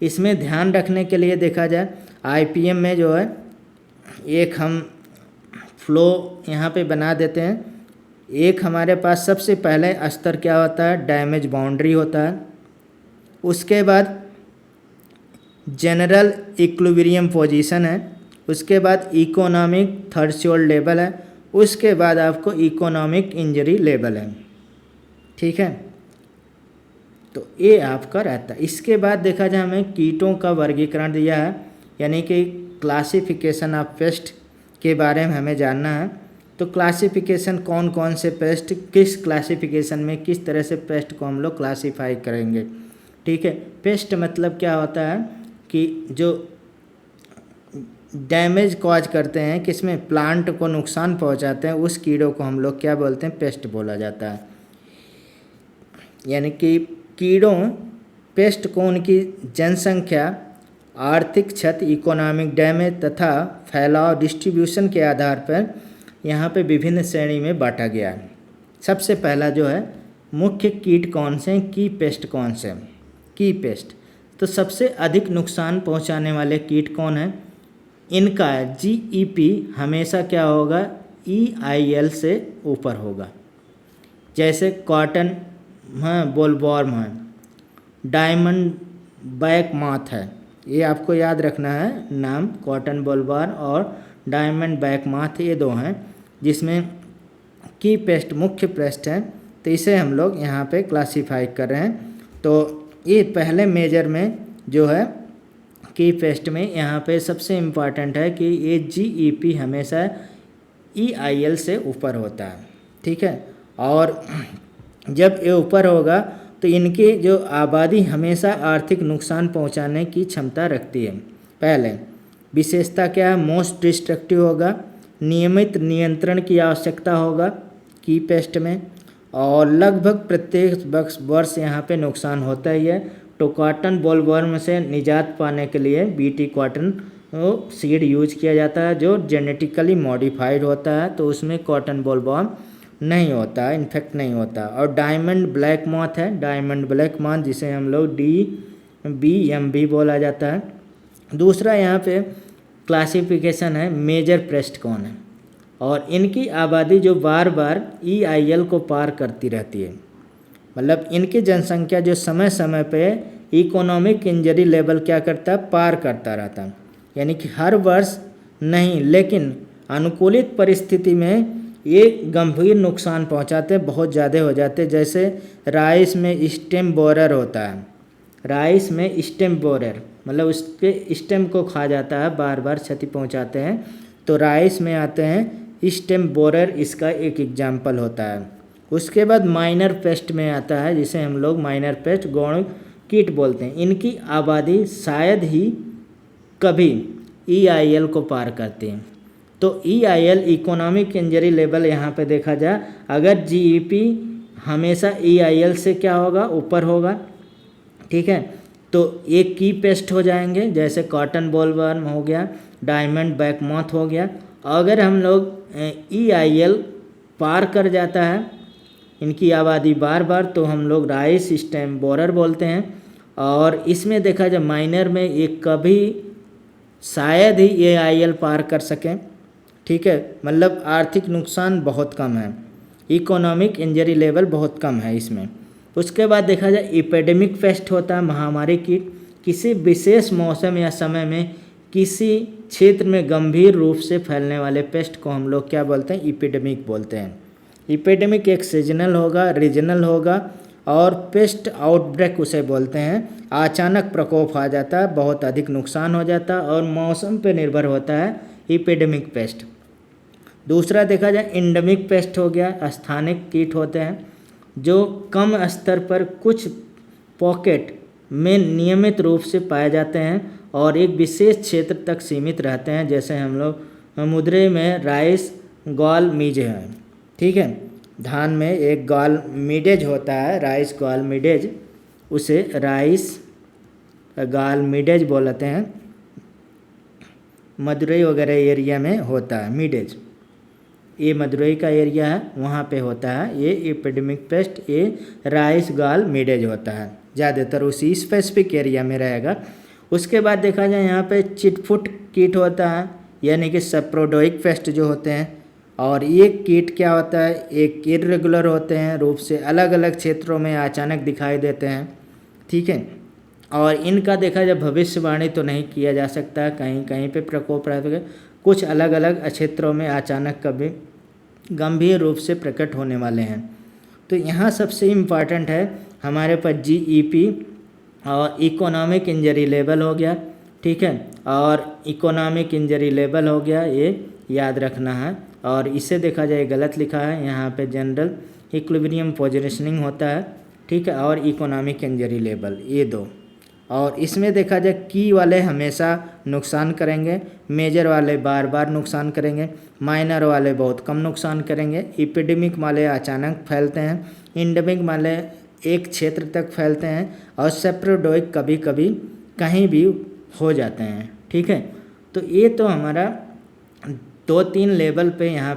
इसमें ध्यान रखने के लिए देखा जाए IPM में जो है एक हम फ्लो यहाँ पे बना देते हैं। एक हमारे पास सबसे पहले स्तर क्या होता है? डैमेज बाउंड्री होता है। उसके बाद जनरल इक्विलिब्रियम पोजीशन है, उसके बाद इकोनॉमिक थ्रेशोल्ड लेवल है, उसके बाद आपको इकोनॉमिक इंजरी लेवल है, ठीक है। तो ये आपका रहता है। इसके बाद देखा जाए हमें कीटों का वर्गीकरण दिया है, यानी कि क्लासिफिकेशन ऑफ पेस्ट के बारे में हमें जानना है। तो क्लासिफिकेशन कौन कौन से पेस्ट, किस क्लासिफिकेशन में किस तरह से पेस्ट को हम लोग क्लासीफाई करेंगे, ठीक है। पेस्ट मतलब क्या होता है कि जो डैमेज कॉज करते हैं, किसमें प्लांट को नुकसान पहुंचाते हैं, उस कीड़ों को हम लोग क्या बोलते हैं? पेस्ट बोला जाता है। यानी कि कीड़ों पेस्ट को उनकी जनसंख्या आर्थिक क्षति, इकोनॉमिक डैमेज तथा फैलाव डिस्ट्रीब्यूशन के आधार पर यहाँ पे विभिन्न श्रेणी में बांटा गया है। सबसे पहला जो है मुख्य कीट कौन से हैं, की पेस्ट कौन से हैं, की पेस्ट। तो सबसे अधिक नुकसान पहुंचाने वाले कीट कौन हैं, इनका जीईपी हमेशा क्या होगा, EIL से ऊपर होगा। जैसे कॉटन है, बोलवॉर्म है, डायमंड बैक मॉथ है, ये आपको याद रखना है नाम, कॉटन बोलवॉर्म और डायमंड बैक मॉथ ये दो हैं जिसमें की पेस्ट मुख्य पेस्ट है। तो इसे हम लोग यहाँ पे क्लासीफाई कर रहे हैं। तो ये पहले मेजर में जो है की पेस्ट में यहाँ पे सबसे इम्पॉर्टेंट है कि ये जीईपी हमेशा EIL से ऊपर होता है, ठीक है। और जब ये ऊपर होगा तो इनकी जो आबादी हमेशा आर्थिक नुकसान पहुँचाने की क्षमता रखती है। पहले विशेषता क्या है, मोस्ट डिस्ट्रक्टिव होगा, नियमित नियंत्रण की आवश्यकता होगा की पेस्ट में, और लगभग प्रत्येक वर्ष यहाँ पे नुकसान होता ही है। तो कॉटन बोलवॉर्म से निजात पाने के लिए BT कॉटन सीड यूज किया जाता है जो जेनेटिकली मॉडिफाइड होता है, तो उसमें कॉटन बोलवॉर्म नहीं होता, इन्फेक्ट नहीं होता। और डायमंड ब्लैक मॉथ है, डायमंड ब्लैक मॉथ जिसे हम लोग DBMB बोला जाता है। दूसरा यहाँ पे क्लासिफिकेशन है मेजर पेस्ट कौन है, और इनकी आबादी जो बार बार EIL को पार करती रहती है, मतलब इनकी जनसंख्या जो समय समय पे इकोनॉमिक इंजरी लेवल क्या करता है, पार करता रहता है। यानी कि हर वर्ष नहीं, लेकिन अनुकूलित परिस्थिति में ये गंभीर नुकसान पहुंचाते, बहुत ज़्यादा हो जाते। जैसे राइस में स्टेम बोरर होता है, राइस में स्टेम बोरर मतलब उसके स्टेम को खा जाता है, बार बार क्षति पहुंचाते हैं। तो राइस में आते हैं स्टेम बोरर, इसका एक एग्जाम्पल होता है। उसके बाद माइनर पेस्ट में आता है जिसे हम लोग माइनर पेस्ट गौण कीट बोलते हैं। इनकी आबादी शायद ही कभी EIL को पार करती है। तो EIL इकोनॉमिक इंजरी लेवल यहाँ पे देखा जाए, अगर GEP हमेशा EIL से क्या होगा, ऊपर होगा, ठीक है। तो एक की पेस्ट हो जाएंगे, जैसे कॉटन बोलवॉर्म हो गया, डायमंड बैक मॉथ हो गया। अगर हम लोग EIL पार कर जाता है इनकी आबादी बार बार, तो हम लोग राइस स्टेम बोरर बोलते हैं। और इसमें देखा जाए माइनर में ये कभी शायद ही EIL पार कर सकें, ठीक है। मतलब आर्थिक नुकसान बहुत कम है, इकोनॉमिक इंजरी लेवल बहुत कम है इसमें। उसके बाद देखा जाए एपिडेमिक पेस्ट होता है, महामारी की किसी विशेष मौसम या समय में किसी क्षेत्र में गंभीर रूप से फैलने वाले पेस्ट को हम लोग क्या बोलते हैं, एपिडेमिक बोलते हैं। एपिडेमिक एक सीजनल होगा, रीजनल होगा, और पेस्ट आउटब्रेक उसे बोलते हैं। अचानक प्रकोप आ जाता है, बहुत अधिक नुकसान हो जाता है और मौसम पर निर्भर होता है एपिडेमिक पेस्ट। दूसरा देखा जाए एंडेमिक पेस्ट हो गया, स्थानिक कीट होते हैं जो कम स्तर पर कुछ पॉकेट में नियमित रूप से पाए जाते हैं और एक विशेष क्षेत्र तक सीमित रहते हैं। जैसे हम लोग समुद्री में राइस गॉल मीज है, ठीक है। धान में एक गॉल मिडेज होता है, राइस गॉल मिडेज, उसे राइस गॉल मिडेज बोलते हैं। मदुरई वगैरह एरिया में होता है मिडेज, ये मदुरई का एरिया है, वहाँ पे होता है ये एपिडेमिक पेस्ट, ये राइस गॉल मिडेज होता है, ज़्यादातर उसी स्पेसिफिक एरिया में रहेगा। उसके बाद देखा जाए यहाँ पे चिटफुट कीट होता है, यानी कि सप्रोडोइक पेस्ट जो होते हैं। और ये कीट क्या होता है, एक इर्रेगुलर होते हैं, रूप से अलग अलग क्षेत्रों में अचानक दिखाई देते हैं, ठीक है। और इनका देखा जाए भविष्यवाणी तो नहीं किया जा सकता, कहीं कहीं पे प्रकोप रहेगा, कुछ अलग अलग क्षेत्रों में अचानक कभी गंभीर रूप से प्रकट होने वाले हैं। तो यहाँ सबसे इम्पॉर्टेंट है हमारे पास GEP और इकोनॉमिक इंजरी लेवल हो गया, ठीक है। और इकोनॉमिक इंजरी लेवल हो गया, ये याद रखना है। और इसे देखा जाए गलत लिखा है यहाँ पे, जनरल इक्विलिब्रियम पोजीशनिंग होता है, ठीक है, और इकोनॉमिक इंजरी लेवल, ये दो। और इसमें देखा जाए की वाले हमेशा नुकसान करेंगे, मेजर वाले बार बार नुकसान करेंगे, माइनर वाले बहुत कम नुकसान करेंगे, एपिडेमिक वाले अचानक फैलते हैं, एंडेमिक वाले एक क्षेत्र तक फैलते हैं, और सेप्रोडोइक कभी कभी कहीं भी हो जाते हैं। ठीक है, तो ये तो हमारा 2-3 लेवल पे यहाँ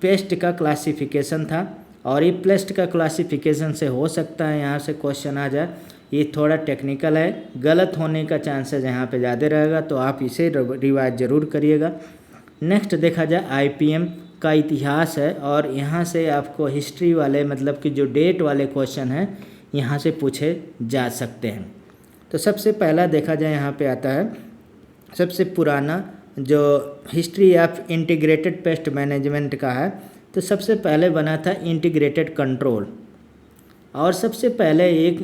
पेस्ट का क्लासिफिकेशन था। और ये पेस्ट का क्लासिफिकेशन से हो सकता है यहाँ से क्वेश्चन आ जाए, ये थोड़ा टेक्निकल है, गलत होने का चांसेस यहाँ पे ज़्यादा रहेगा, तो आप इसे रिवाइज ज़रूर करिएगा। नेक्स्ट देखा जाए आईपीएम का इतिहास है, और यहाँ से आपको हिस्ट्री वाले मतलब कि जो डेट वाले क्वेश्चन हैं यहाँ से पूछे जा सकते हैं। तो सबसे पहला देखा जाए यहाँ पे आता है सबसे पुराना जो history of integrated pest management का है, तो सबसे पहले बना था इंटीग्रेटेड कंट्रोल, और सबसे पहले एक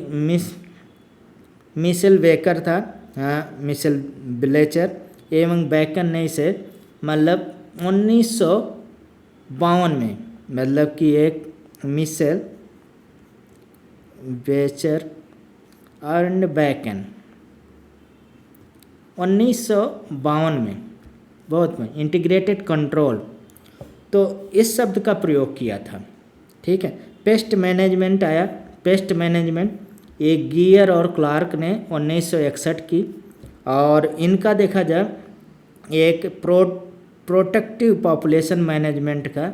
मिशेल बेकर था, हाँ मिशेल ब्लेचर एवं बेकन ने इसे मतलब 1952 में, मतलब कि एक मिशेल बेचर एंड बेकन 1952 में बहुत में इंटीग्रेटेड कंट्रोल, तो इस शब्द का प्रयोग किया था। ठीक है, पेस्ट मैनेजमेंट आया। पेस्ट मैनेजमेंट एक गियर और क्लार्क ने 1961 की, और इनका देखा जाए एक प्रोटेक्टिव पॉपुलेशन मैनेजमेंट का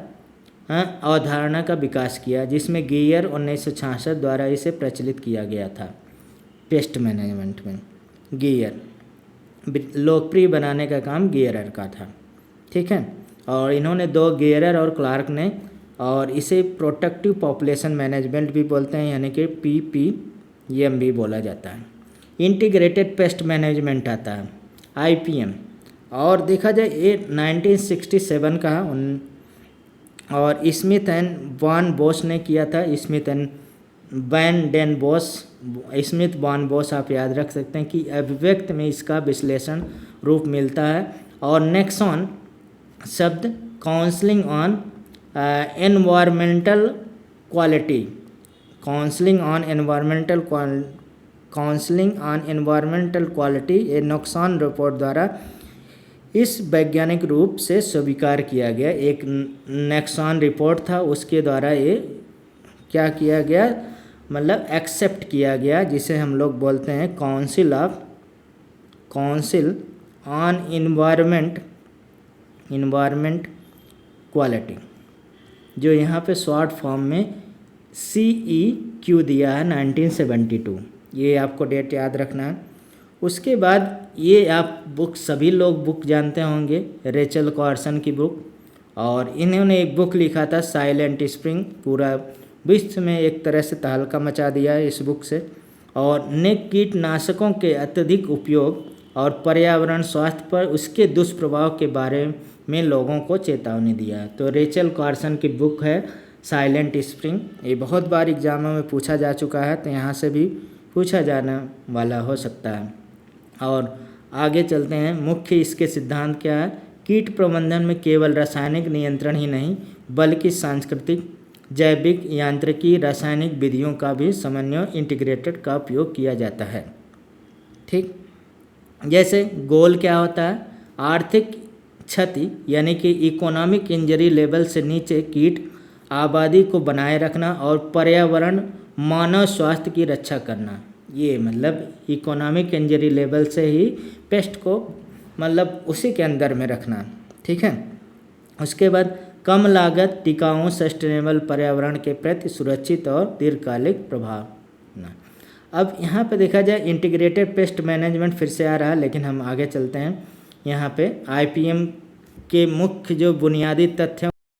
अवधारणा का विकास किया, जिसमें गियर 1966 द्वारा इसे प्रचलित किया गया था। पेस्ट मैनेजमेंट में गियर लोकप्रिय बनाने का काम गियरर का था। ठीक है, और इन्होंने 2 गियरर और क्लार्क ने, और इसे प्रोटेक्टिव पॉपुलेशन मैनेजमेंट भी बोलते हैं, यानी कि PPM भी बोला जाता है। इंटीग्रेटेड पेस्ट मैनेजमेंट आता है IPM, और देखा जाए ये 1967 का और स्मिथ एंड वॉन बोस ने किया था। Smith and van den Bosch, Smith von Bosch आप याद रख सकते हैं कि अभिव्यक्त में इसका विश्लेषण रूप मिलता है। और नेक्सॉन शब्द counselling on environmental quality, counselling on environmental quality ये नेक्सॉन रिपोर्ट द्वारा इस वैज्ञानिक रूप से स्वीकार किया गया। एक नेक्सॉन रिपोर्ट था, उसके द्वारा ये क्या किया गया, मतलब एक्सेप्ट किया गया, जिसे हम लोग बोलते हैं काउंसिल ऑन इन्वायरमेंट क्वालिटी, जो यहाँ पे शॉर्ट फॉर्म में CEQ दिया है 1972। ये आपको डेट याद रखना है। उसके बाद ये आप बुक सभी लोग बुक जानते होंगे, रेचल कार्सन की बुक, और इन्होंने एक बुक लिखा था साइलेंट स्प्रिंग, पूरा विश्व में एक तरह से तहलका मचा दिया है इस बुक से, और ने कीटनाशकों के अत्यधिक उपयोग और पर्यावरण स्वास्थ्य पर उसके दुष्प्रभाव के बारे में लोगों को चेतावनी दिया। तो रेचल कार्सन की बुक है साइलेंट स्प्रिंग, ये बहुत बार एग्जामों में पूछा जा चुका है, तो यहाँ से भी पूछा जाने वाला हो सकता है। और आगे चलते हैं, मुख्य इसके सिद्धांत क्या है। कीट प्रबंधन में केवल रासायनिक नियंत्रण ही नहीं, बल्कि सांस्कृतिक, जैविक, यांत्रिकी, रासायनिक विधियों का भी समन्वय इंटीग्रेटेड का उपयोग किया जाता है। ठीक, जैसे गोल क्या होता है, आर्थिक क्षति यानी कि इकोनॉमिक इंजरी लेवल से नीचे कीट आबादी को बनाए रखना, और पर्यावरण मानव स्वास्थ्य की रक्षा करना। ये मतलब इकोनॉमिक इंजरी लेवल से ही पेस्ट को मतलब उसी के अंदर में रखना। ठीक है, उसके बाद कम लागत, टिकाऊ, सस्टेनेबल, पर्यावरण के प्रति सुरक्षित और दीर्घकालिक प्रभाव ना। अब यहाँ पे देखा जाए इंटीग्रेटेड पेस्ट मैनेजमेंट फिर से आ रहा है, लेकिन हम आगे चलते हैं। यहाँ पे IPM के मुख्य जो बुनियादी तथ्य